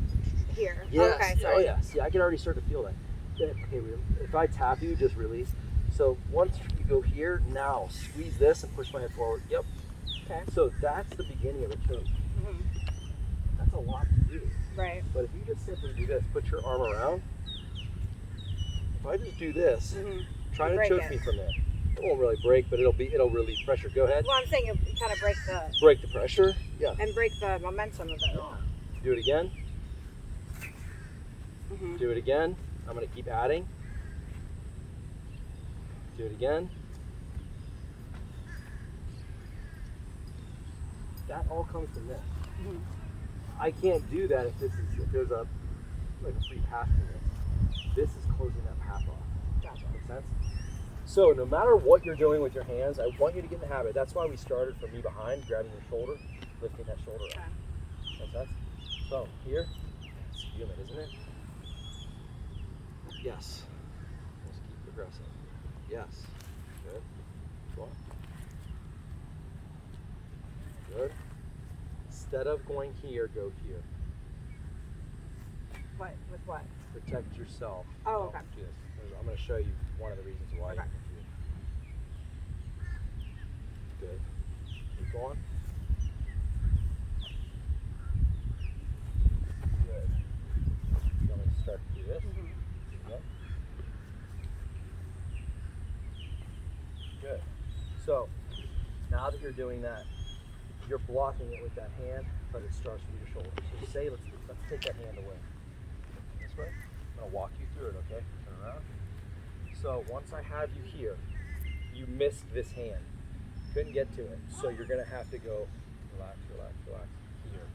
Here. Yes. Okay, Oh sorry. yeah. See, I can already start to feel that. Okay, if I tap you, just release. So once you go here, now squeeze this and push my head forward. Yep. Okay. So that's the beginning of a choke. That's a lot to do. Right. But if you just simply do this, put your arm around. If I just do this, try to Break choke it. me from there. It won't really break, but it'll relieve pressure. Go ahead. Well, I'm saying you kind of break Break the pressure. Yeah. and break the momentum of it. Do it again. Do it again. I'm going to keep adding. Do it again. That all comes from this. I can't do that if there's a free path to this. This is closing that path off. Gotcha. Make sense? So no matter what you're doing with your hands, I want you to get in the habit. That's why we started from me behind, grabbing your shoulder, lifting that shoulder up. Make sense? So here, it's human, isn't it? Yes. Let's keep progressing. Yes. Good. Go on. Good. Instead of going here, go here. What? With what? Protect yourself. Oh, okay. Do this. I'm going to show you one of the reasons why you're confused. Good. Keep going. Good. I'm going to start to do this. Yep. Good. So, now that you're doing that, you're blocking it with that hand, but it starts with your shoulder. So say, let's take that hand away. This way. I'm going to walk you through it, okay? Turn around. So once I have you here, you missed this hand. Couldn't get to it. So you're going to have to go relax, relax, relax here.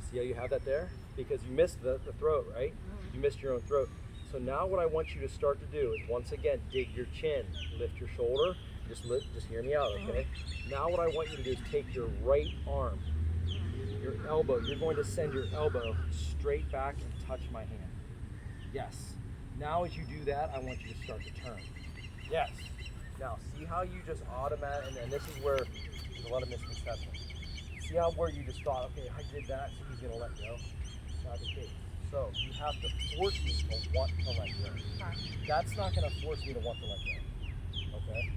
See how you have that there? Because you missed the throat, right? You missed your own throat. So now what I want you to start to do is once again, dig your chin, lift your shoulder. Just hear me out, okay? Now what I want you to do is take your right arm, your elbow. You're going to send your elbow straight back and touch my hand. Yes. Now as you do that, I want you to start to turn. Yes. Now see how you just automatically, and this is where there's a lot of misconceptions. See how where you just thought, okay, I did that, so he's gonna let go. Not the case. So you have to force me to want to let go. That's not gonna force me to want to let go. Okay?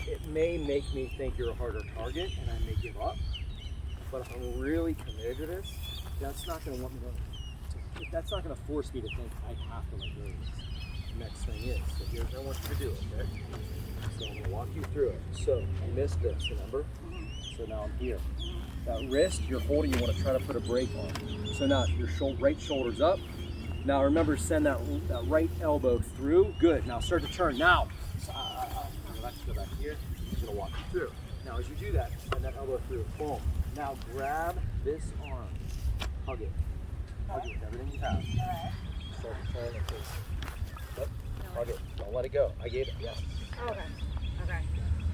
It may make me think you're a harder target and I may give up, but if I'm really committed to this, that's not going to want me to. That's not going to force me to think I have to let go of this. The next thing is, so here's what I want you to do, okay? So I'm going to walk you through it. So you missed this, remember? So now I'm here. That wrist you're holding, you want to try to put a brake on. So now your right shoulder's up. Now remember, send that right elbow through. Good. Now start to turn. Now. Let's go back here. I'm just going to walk you through. Now as you do that, send that elbow through. Boom. Now grab this arm. Hug it. Hug it with everything you have. Start to turn and face. Yep. Hug it. Don't let it go. I gave it. Yes. Okay. Okay.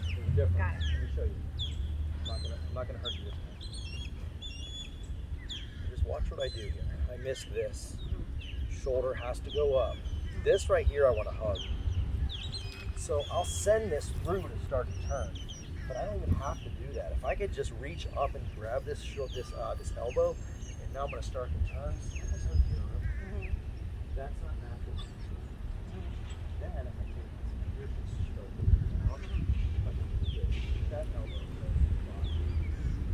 There's a difference. Got it. Let me show you. I'm not gonna hurt you this time. Just watch what I do here. I missed this. Shoulder has to go up. This right here I want to hug. So I'll send this through to start to turn, but I don't even have to do that. If I could just reach up and grab this elbow, and now I'm going to start to turn. That's not natural. Then if I take this here, just stroke it out. That elbow,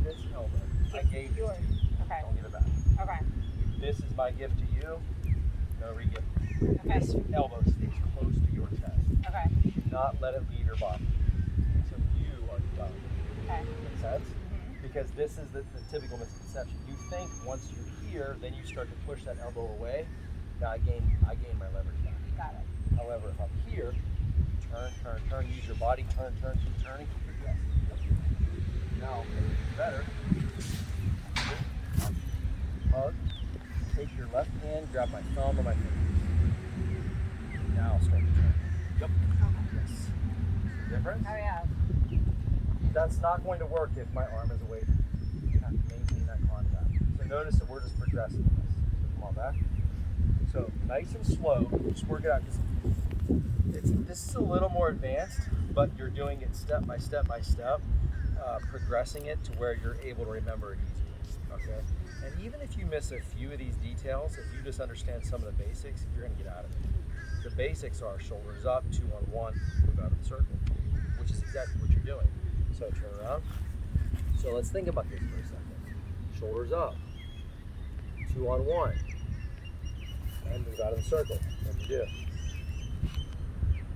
this elbow, I gave this to you. Okay. Don't give it back. Okay. This is my gift to you. No re-gift. Okay. This elbow stays close to your chest. Okay. Do not let it leave your body until you are done. Okay. Make sense? Because this is the typical misconception. You think once you're here, then you start to push that elbow away. Now I gain my leverage back. Got it. However, if I'm here, turn, use your body, keep turning. Yes. Now, better. Hug. Take your left hand, grab my thumb or my finger. Now I'll start to turn. Yep. Yes. Difference? Oh yeah. That's not going to work if my arm is away from you. You have to maintain that contact. So notice that we're just progressing this. So come on back. So nice and slow. Just work it out. This is a little more advanced, but you're doing it step by step by step, progressing it to where you're able to remember it easily. Okay? And even if you miss a few of these details, if you just understand some of the basics, you're going to get out of it. The basics are shoulders up, 2 on 1, move out of the circle, which is exactly what you're doing. So turn around. So let's think about this for a second. Shoulders up, 2 on 1, and move out of the circle. What do you do?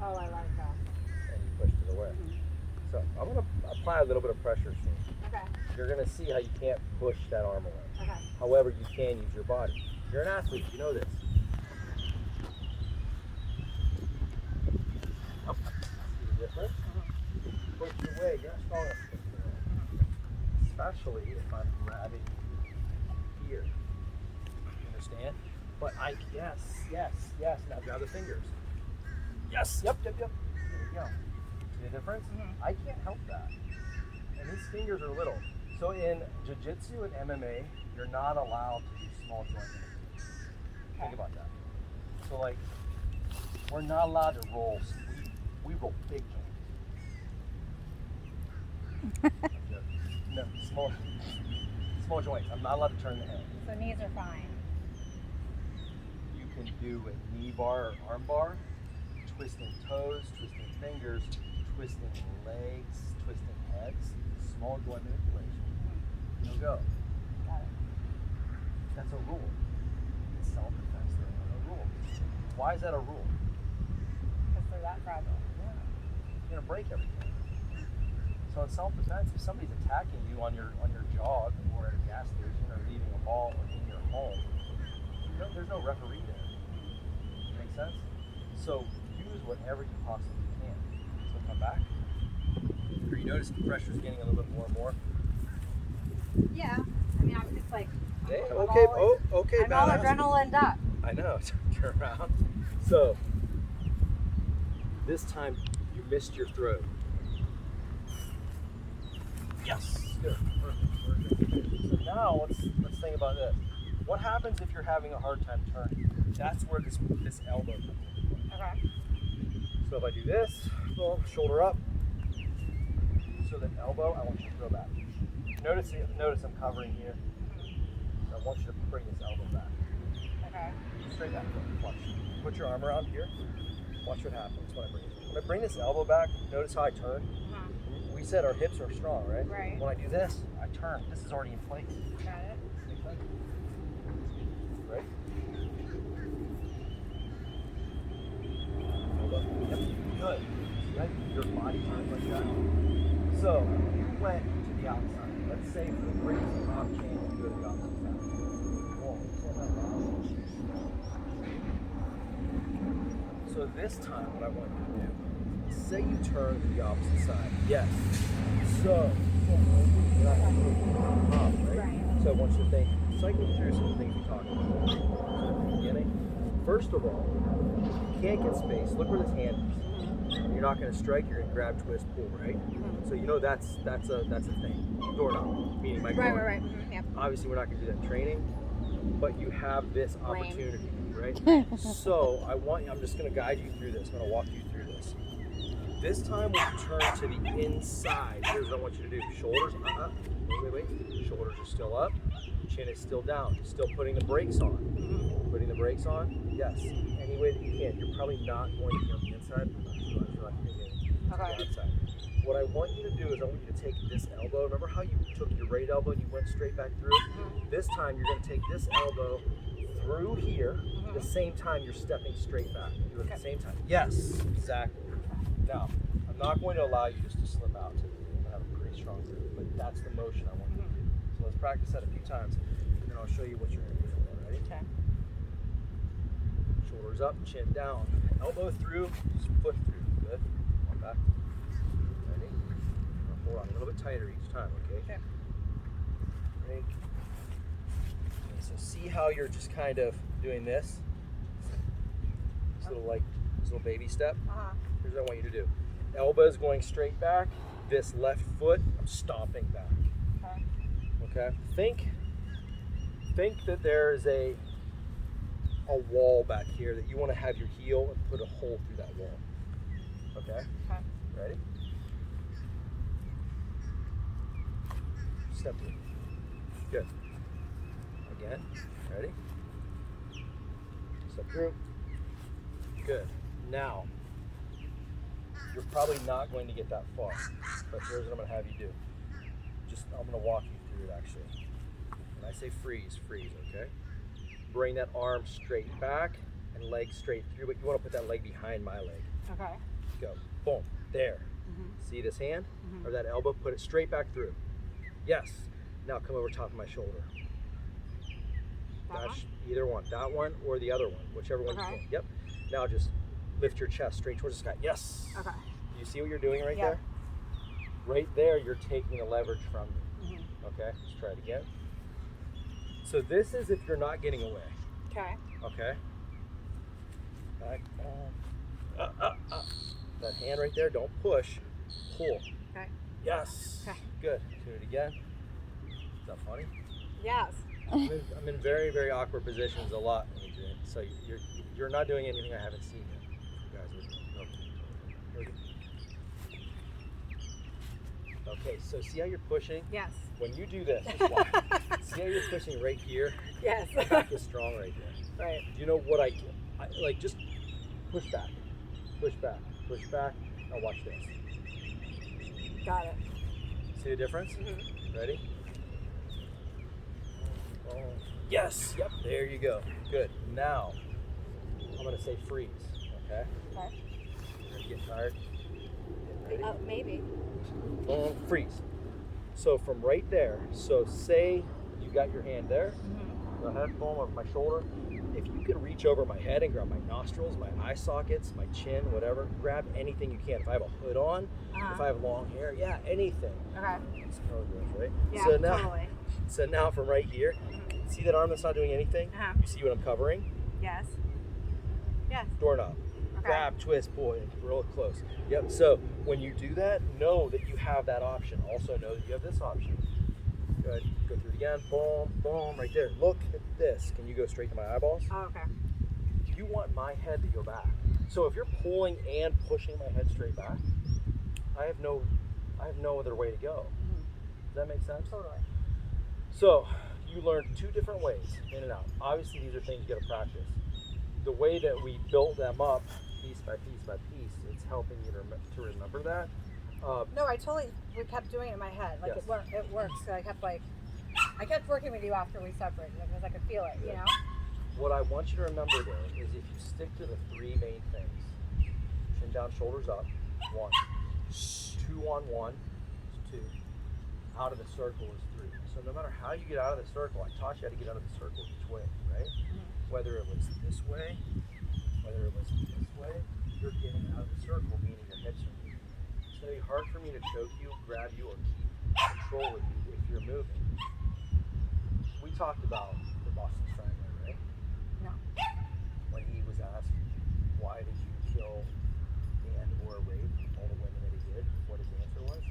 Oh, I like that. and you pushed it away. So I'm gonna apply a little bit of pressure soon. Okay. You're gonna see how you can't push that arm away. Okay. However, you can use your body. You're an athlete, you know this. Oh, see the difference? Push your way, you're not strong enough to push your way. Especially if I'm grabbing here. You understand? But yes. Now grab the fingers. Yes, yep. There you go. See the difference? I can't help that. And these fingers are little. So in jiu-jitsu and MMA, you're not allowed to do small joint manipulations. Think about that. So like, we're not allowed to roll. We roll big joints. No, small joints. I'm not allowed to turn the head. So knees are fine. You can do a knee bar or arm bar, twisting toes, twisting fingers, twisting legs, twisting heads, small joint manipulation. You'll go. Got it. That's a rule. It's self-defense. There are no rules. Why is that a rule? Because they're that fragile. Yeah. You're gonna break everything. So in self-defense, if somebody's attacking you on your jog or at a gas station or leaving a mall or in your home, there's no referee there. Make sense? So use whatever you possibly can. So come back. Are you noticing the pressure's getting a little bit more and more? Yeah. I mean, I'm just like. Hey, I'm okay, all, okay, I'm all badass. adrenaline up. I know. Turn around. So this time you missed your throw. Yes. Good. Perfect. So now let's think about this. What happens if you're having a hard time turning? That's where this elbow comes in. Okay. So if I do this, boom, shoulder up. So the elbow, I want you to throw back. Notice I'm covering here. So I want you to bring this elbow back. Okay. Straight back. Watch. Put your arm around here. Watch what happens when I bring it. When I bring this elbow back, notice how I turn. We said our hips are strong, right? Right. When I do this, I turn. This is already in place. Got it. Make sense? Right? Hold up. Yep. Good. See how your body turns like that? So, you went to the outside. Let's say for the greatest off chance you go to the opposite side. So this time what I want you to do, say you turn to the opposite side. Yes. So, you're not going to up, right? So I want you to think, cycle through some of the things we talked about. So at the beginning, first of all, you can't get space. Look where this hand is. You're not going to strike, you're going to grab, twist, pull, right? So you know that's a thing. Doorknob, meaning my door. Right. Yep. Obviously we're not going to do that in training, but you have this opportunity, right? So I'm just going to guide you through this. I'm going to walk you through this. This time when you turn to the inside, here's what I want you to do. Shoulders, wait. Shoulders are still up. Chin is still down. Still putting the brakes on. Putting the brakes on, yes. Any way that you can. You're probably not going to be on the inside. Okay. Outside. What I want you to do is I want you to take this elbow. Remember how you took your right elbow and you went straight back through? This time you're going to take this elbow through here. At the same time you're stepping straight back. Do it at the same time. Yes, exactly. Now, I'm not going to allow you just to slip out. I have a pretty strong grip, but that's the motion I want you to do. So let's practice that a few times, and then I'll show you what you're going to do. Ready? Okay. Shoulders up, chin down. Elbow through, foot through. Good. One back. Ready? Now hold on a little bit tighter each time, okay? Okay. Ready? Okay, so see how you're just kind of doing this? This little baby step. Here's what I want you to do. Elbows going straight back. This left foot, I'm stomping back. Okay? Think that there is a wall back here that you want to have your heel and put a hole through that wall. Okay? Ready? Step through. Good. Again. Ready? Step through. Good. Now, you're probably not going to get that far, but here's what I'm going to have you do. I'm going to walk you through it actually. When I say freeze, okay? Bring that arm straight back and leg straight through, but you want to put that leg behind my leg. Okay. Go. Boom. There. See this hand or that elbow? Put it straight back through. Yes. Now come over top of my shoulder. Either one. That one or the other one. Whichever one you can. Yep. Now just lift your chest straight towards the sky. Yes. Okay. You see what you're doing right there? Right there, you're taking the leverage from me. Okay. Let's try it again. So this is if you're not getting away. Okay. Okay. Back. That hand right there, don't push. Pull. Okay. Yes. Okay. Good. Do it again. Is that funny? Yes. I'm in very, very awkward positions a lot, Adrienne. So you're not doing anything I haven't seen yet. You guys are. Here we go. Okay, so see how you're pushing? Yes. When you do this, just watch. See how you're pushing right here? Yes. My back is strong right there. Right. You know what I like? Just push back, push back, push back. Now watch this. Got it. See the difference? Ready? Yes. Yep. There you go. Good. Now I'm gonna say freeze. Okay. Okay. You're getting tired. Maybe. Freeze. So from right there. So say you got your hand there. Go ahead. Boom over my shoulder. If you can reach over my head and grab my nostrils, my eye sockets, my chin, whatever, grab anything you can. If I have a hood on, if I have long hair, yeah, anything. Okay. It's how it goes, right? Yeah, so now, totally. So now from right here, see that arm that's not doing anything? You see what I'm covering? Yes. Yes. Doorknob. Okay. Grab, twist, pull, and real close. Yep. So when you do that, know that you have that option. Also know that you have this option. Good. Go through it again. Boom, boom, right there. Look at this. Can you go straight to my eyeballs? Oh, okay. You want my head to go back. So if you're pulling and pushing my head straight back, I have no other way to go. Does that make sense? Totally. So you learn two different ways, in and out. Obviously, these are things you got to practice. The way that we built them up, piece by piece by piece, it's helping you to remember that. No, we kept doing it in my head. Like Yes. it works. So I kept working with you after we separated because I could feel it, you know? What I want you to remember though is if you stick to the three main things, chin down, shoulders up, 1, 2 on 1, 2, out of the circle is 3. So no matter how you get out of the circle, I taught you how to get out of the circle each way, right? Whether it was this way, whether it was this way, you're getting out of the circle, meaning your hips are moving. It's going to be hard for me to choke you, grab you, or keep control of you if you're moving. We talked about the Boston Strangler, right? No. When he was asked, why did you kill and or rape all the women that he did, what his answer was?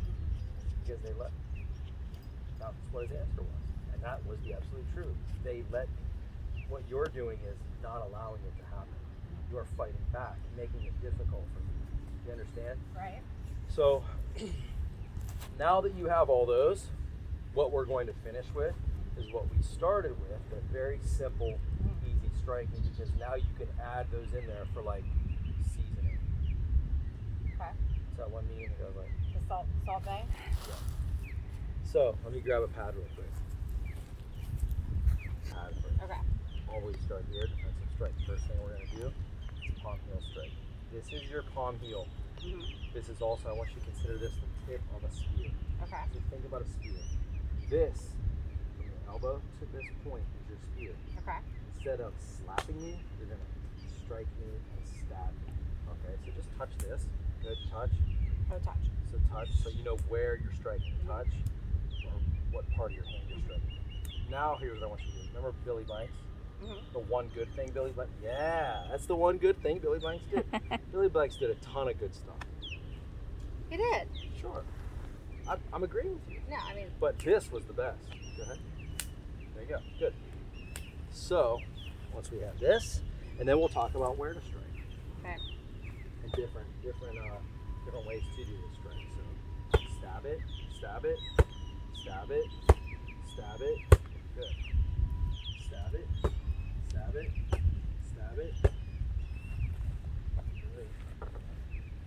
Because they let me. That's what his answer was. And that was the absolute truth. They let me. What you're doing is not allowing it to happen. You are fighting back, making it difficult for me. You understand? Right. So now that you have all those, what we're going to finish with is what we started with, but very simple, easy striking, because now you can add those in there for like seasoning. Okay. It's that one meeting that goes like, The salt thing? yeah. So let me grab a pad real quick. Pad first. Okay. Always start here, defensive strike. First thing we're gonna do is palm heel strike. This is your palm heel. This is also, I want you to consider this the tip of a spear. Okay. So think about a spear. This, from your elbow to this point, is your spear. Okay. Instead of slapping me, you're gonna strike me and stab me. Okay, so just touch this. Good, touch. No touch. So touch, so you know where you're striking. Touch, or what part of your hand you're striking. Now here's what I want you to do. Remember Billy Blanks? The one good thing Billy Blanks, yeah, that's the one good thing Billy Blanks did. Billy Blanks did a ton of good stuff. He did. Sure. I'm agreeing with you. No, I mean. But this was the best. Go ahead. There you go. Good. So, once we have this, and then we'll talk about where to strike. Okay. And different ways to do this strike. So, stab it, stab it, stab it, stab it. Good. Stab it, stab it, stab it.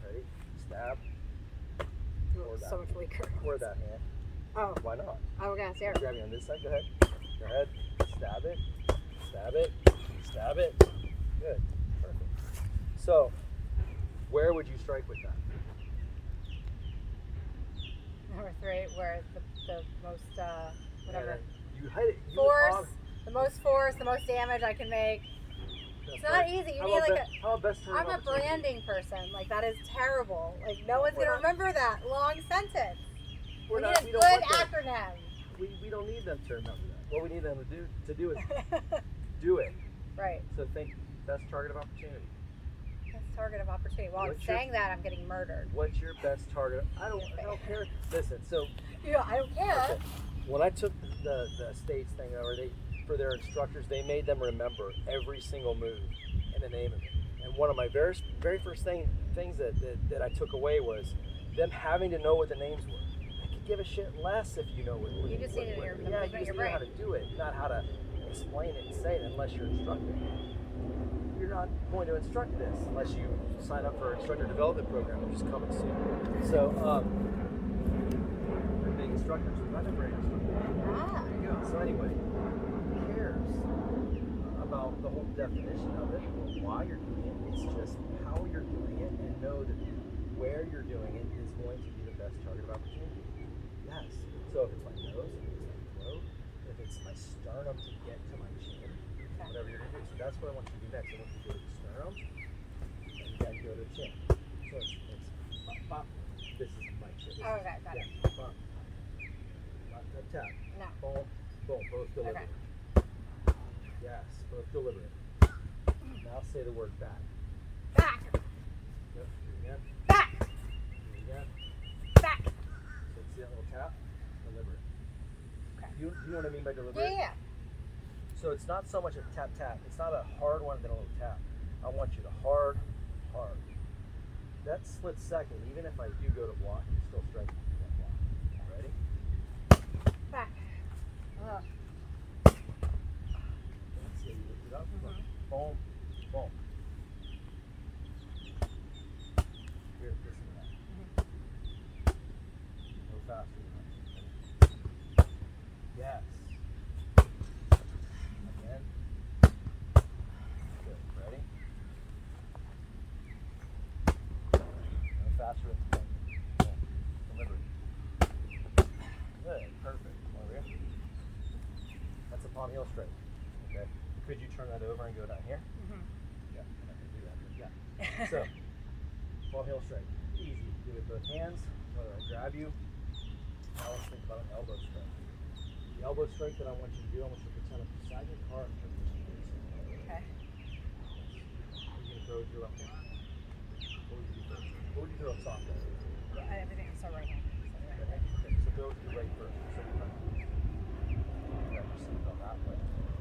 Ready? Stab. So much weaker. Or that hand. Oh. Why not? Oh, we're gonna see. Grab me on this side. Go ahead. Go ahead. Stab it. Stab it. Stab it. Good. Perfect. So Where would you strike with that? Number 3, where the most whatever. You hit it. Force, the most force, the most damage I can make. It's not easy. You need like I'm a branding person. Like that is terrible. Like no one's gonna remember that long sentence. We need a good acronym. We don't need them to remember that. What we need them to do is do it. Right. So think best target of opportunity. Best target of opportunity. While I'm saying that, I'm getting murdered. What's your best target? I don't care. Listen, so I don't care. Okay. When I took the States thing over, for their instructors, they made them remember every single move and the name of it. And one of my very first things that I took away was them having to know what the names were. They could give a shit less if you know what. You just need to know how to do it, not how to explain it and say it unless you're instructed. You're not going to instruct this unless you sign up for an instructor development program, which is coming soon. So, we're big instructors. We're not a brand instructor. There you go. So anyway, who cares about the whole definition of it or why you're doing it? It's just how you're doing it, and know that where you're doing it is going to be the best target of opportunity. Yes. So if it's my nose, if it's my throat, if it's my sternum to get to my chin, whatever you're gonna do. So that's what I want you to do next. I want you to go to the sternum, and then go to the chin. So it's pop. This is my chin. Oh, okay, got it. Pop. Not tap. No. Boom. Boom. Both deliberate. Okay. Yes. Both deliberate. Now say the word back. Back. Yep. Do it again. Back. Do it again. Back. So see that little tap? Deliberate. Okay. You know what I mean by deliberate? Yeah. So it's not so much a tap tap. It's not a hard one then a little tap. I want you to hard. That split second, even if I do go to block, you still strike that block. Ready? Back. Ugh. Let's see, you lift it up. Boom. Boom. Here, listen to that. No faster than that. Yes. Again. Good. Ready? No faster than boom. Deliberate. Good. Perfect. Over here. That's a palm heel straight. Okay. Could you turn that over and go down here? Yeah. I can do that. Yeah. So, palm heel straight. Easy. Do it with both hands. Whether I grab you. Now let's think about an elbow strike. The elbow strike that I want you to do, I want you to pretend I'm beside your car and turn your face. Okay. You're going to throw with your left hand. What would you do first? What would you throw soft at? Everything is so right hand. Okay, so throw with your right first. So you're right. Grab your seatbelt that way.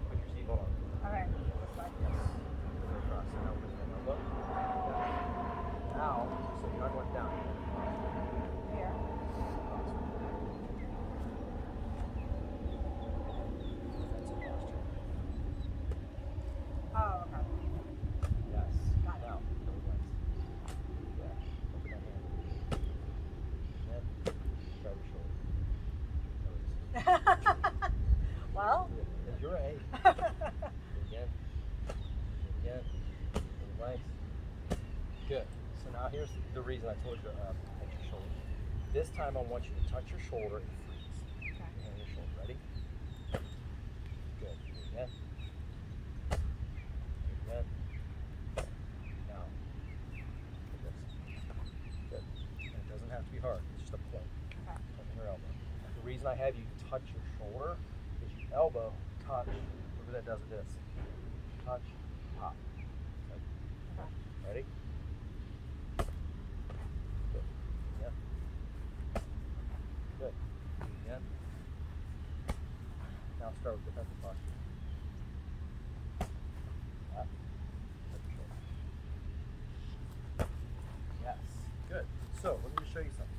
Put your seatbelt on. Okay. Yes. Go across. Now lift that elbow. Now, so you're not going down. Here. Oh, okay. Yes. Got it. Now, go left. Yeah. Open that hand. And then grab your shoulder. Well. And you're right. Again. Again. Nice. Good. So now here's the reason I told you to touch your shoulder. This time I want you to touch your shoulder and freeze. Okay. And your shoulder. Ready? Good. Again. Again. Now. Like this. Good. And it doesn't have to be hard. It's just a point. Okay. Point your elbow. The reason I have you touch your shoulder is your elbow, touch. Look what that does with this. Touch, pop. Okay. Okay. Ready? Good. Yeah. Good. Yeah. Now start with defensive posture. Up. Touch your shoulder. Yes. Good. So let me just show you something.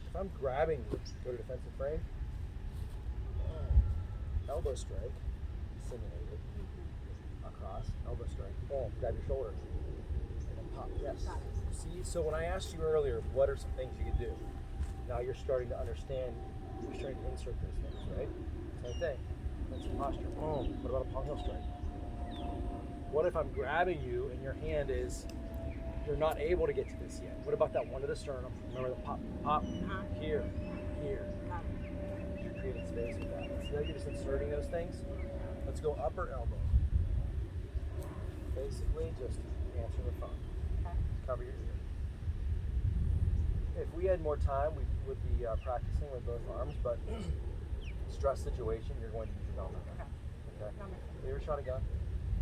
If I'm grabbing you, go to defensive frame. Elbow strike, simulated. Across, elbow strike. Boom, grab your shoulder. And then pop. Yes. See, so when I asked you earlier, what are some things you could do? Now you're starting to understand, you're starting to insert those things, right? Same thing. That's posture. Boom. What about a palm heel strike? What if I'm grabbing you and your hand is you're not able to get to this yet. What about that one to the sternum? Remember the pop, pop, here, here. You're creating space with that. So now you're just inserting those things. Let's go upper elbow. Basically, just answer the phone. Okay. Cover your ear. If we had more time, we would be practicing with both arms, but stress situation, you're going to use your gun. Okay. Okay. That makes sense. Have you ever shot a gun?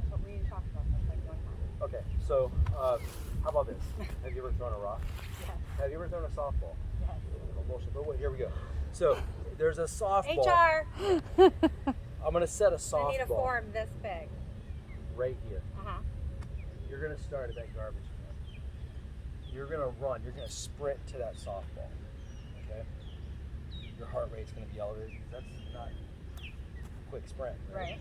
That's what we talked about. That's like one time. Okay, so how about this? Have you ever thrown a rock? Yes. Have you ever thrown a softball? Yes. Oh, bullshit, but wait, here we go. So there's a softball. HR. I'm gonna set a softball I need a form this big. right here. Uh-huh. You're gonna start at that garbage can. You're gonna run. You're gonna sprint to that softball. Okay. Your heart rate's gonna be elevated because that's not a quick sprint. Right.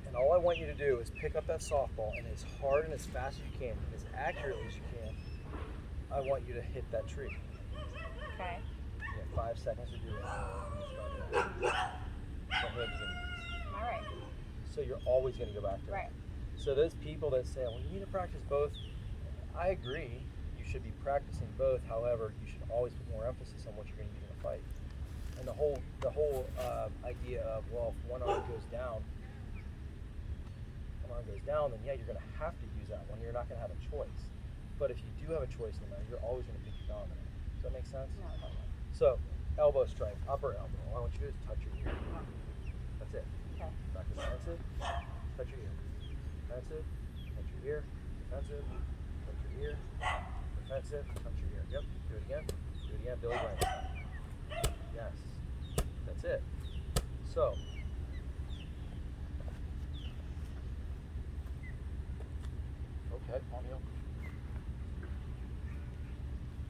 And all I want you to do is pick up that softball and as hard and as fast as you can, as accurately as you can, I want you to hit that tree. Okay. You have 5 seconds to do it. All right. So you're always going to go back to it. Right. So those people that say, well, you need to practice both, I agree. You should be practicing both. However, you should always put more emphasis on what you're going to use in a fight. And the whole idea of, well, if one arm goes down, then yeah, you're going to have to use that one. You're not going to have a choice. But if you do have a choice in the matter, you're always going to pick your dominant. Does that make sense? No, totally. So, elbow strike, upper elbow. All I want you to do is touch your ear. That's it. Okay. Back to defensive, touch your ear. Defensive, touch your ear. Defensive, touch your ear. Defensive, touch your ear. Yep. Do it again. Do it again. Billy Graham. Yes. That's it. So, okay, palm heel.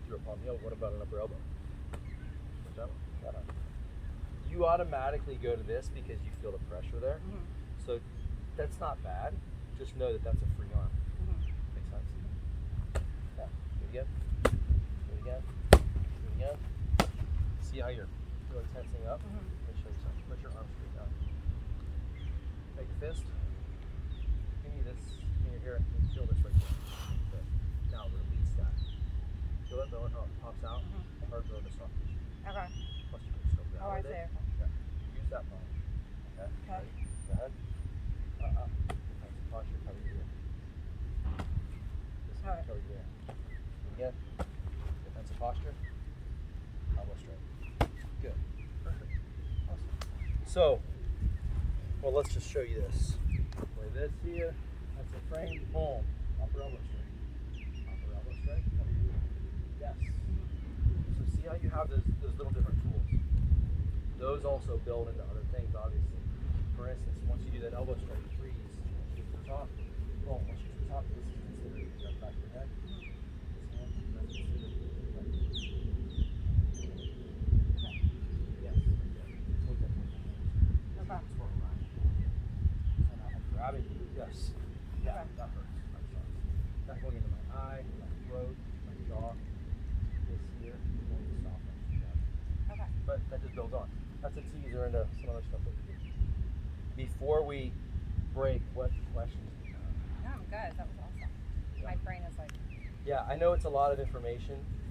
You're a palm heel. What about an upper elbow? What's that one? That one. You automatically go to this because you feel the pressure there. Mm-hmm. So that's not bad. Just know that that's a free arm. Mm-hmm. Makes sense? Yeah. Do it again. Do it again. Do it again. See how you're really tensing up? Mm-hmm. Let me show you something. Put your arms straight down. Make a fist. Give me this. Can you hear it? Feel this right there. Okay. Now release that. Feel that bone, how it pops out? Mm-hmm. Hard bone to soft tissue. Okay. Plus you can stroke that Oh, I with see. it. Yeah. Use that bone. Okay. Okay. Ready? Go ahead. Defensive posture, cover your ear. This All right. cover your ear. Again. Defensive posture. Elbow straight. Good. Perfect. Awesome. So, well, let's just show you this. Play this here. That's a frame. Boom. Upper elbow straight. Upper elbow straight. Cover your ear. Yes. So see how you have those little different tools. Those also build into other things, obviously. For instance, once you do that elbow strike, freeze, shoot the top. Boom. Once you shoot the top, this is considered jump back your head. This hand, that's considered right. Yes. Take that. Okay. Swirl around. So now I'm grabbing. Yes. Yeah, Okay. that hurts. That sucks. Not going into my eye, my throat, my jaw. This here, going to stop that. Okay. But that just builds on. That's a teaser into some other stuff that we do. Before we break, what questions do you have? No, I'm good. That was awesome. Yeah. My brain is like. Yeah, I know it's a lot of information.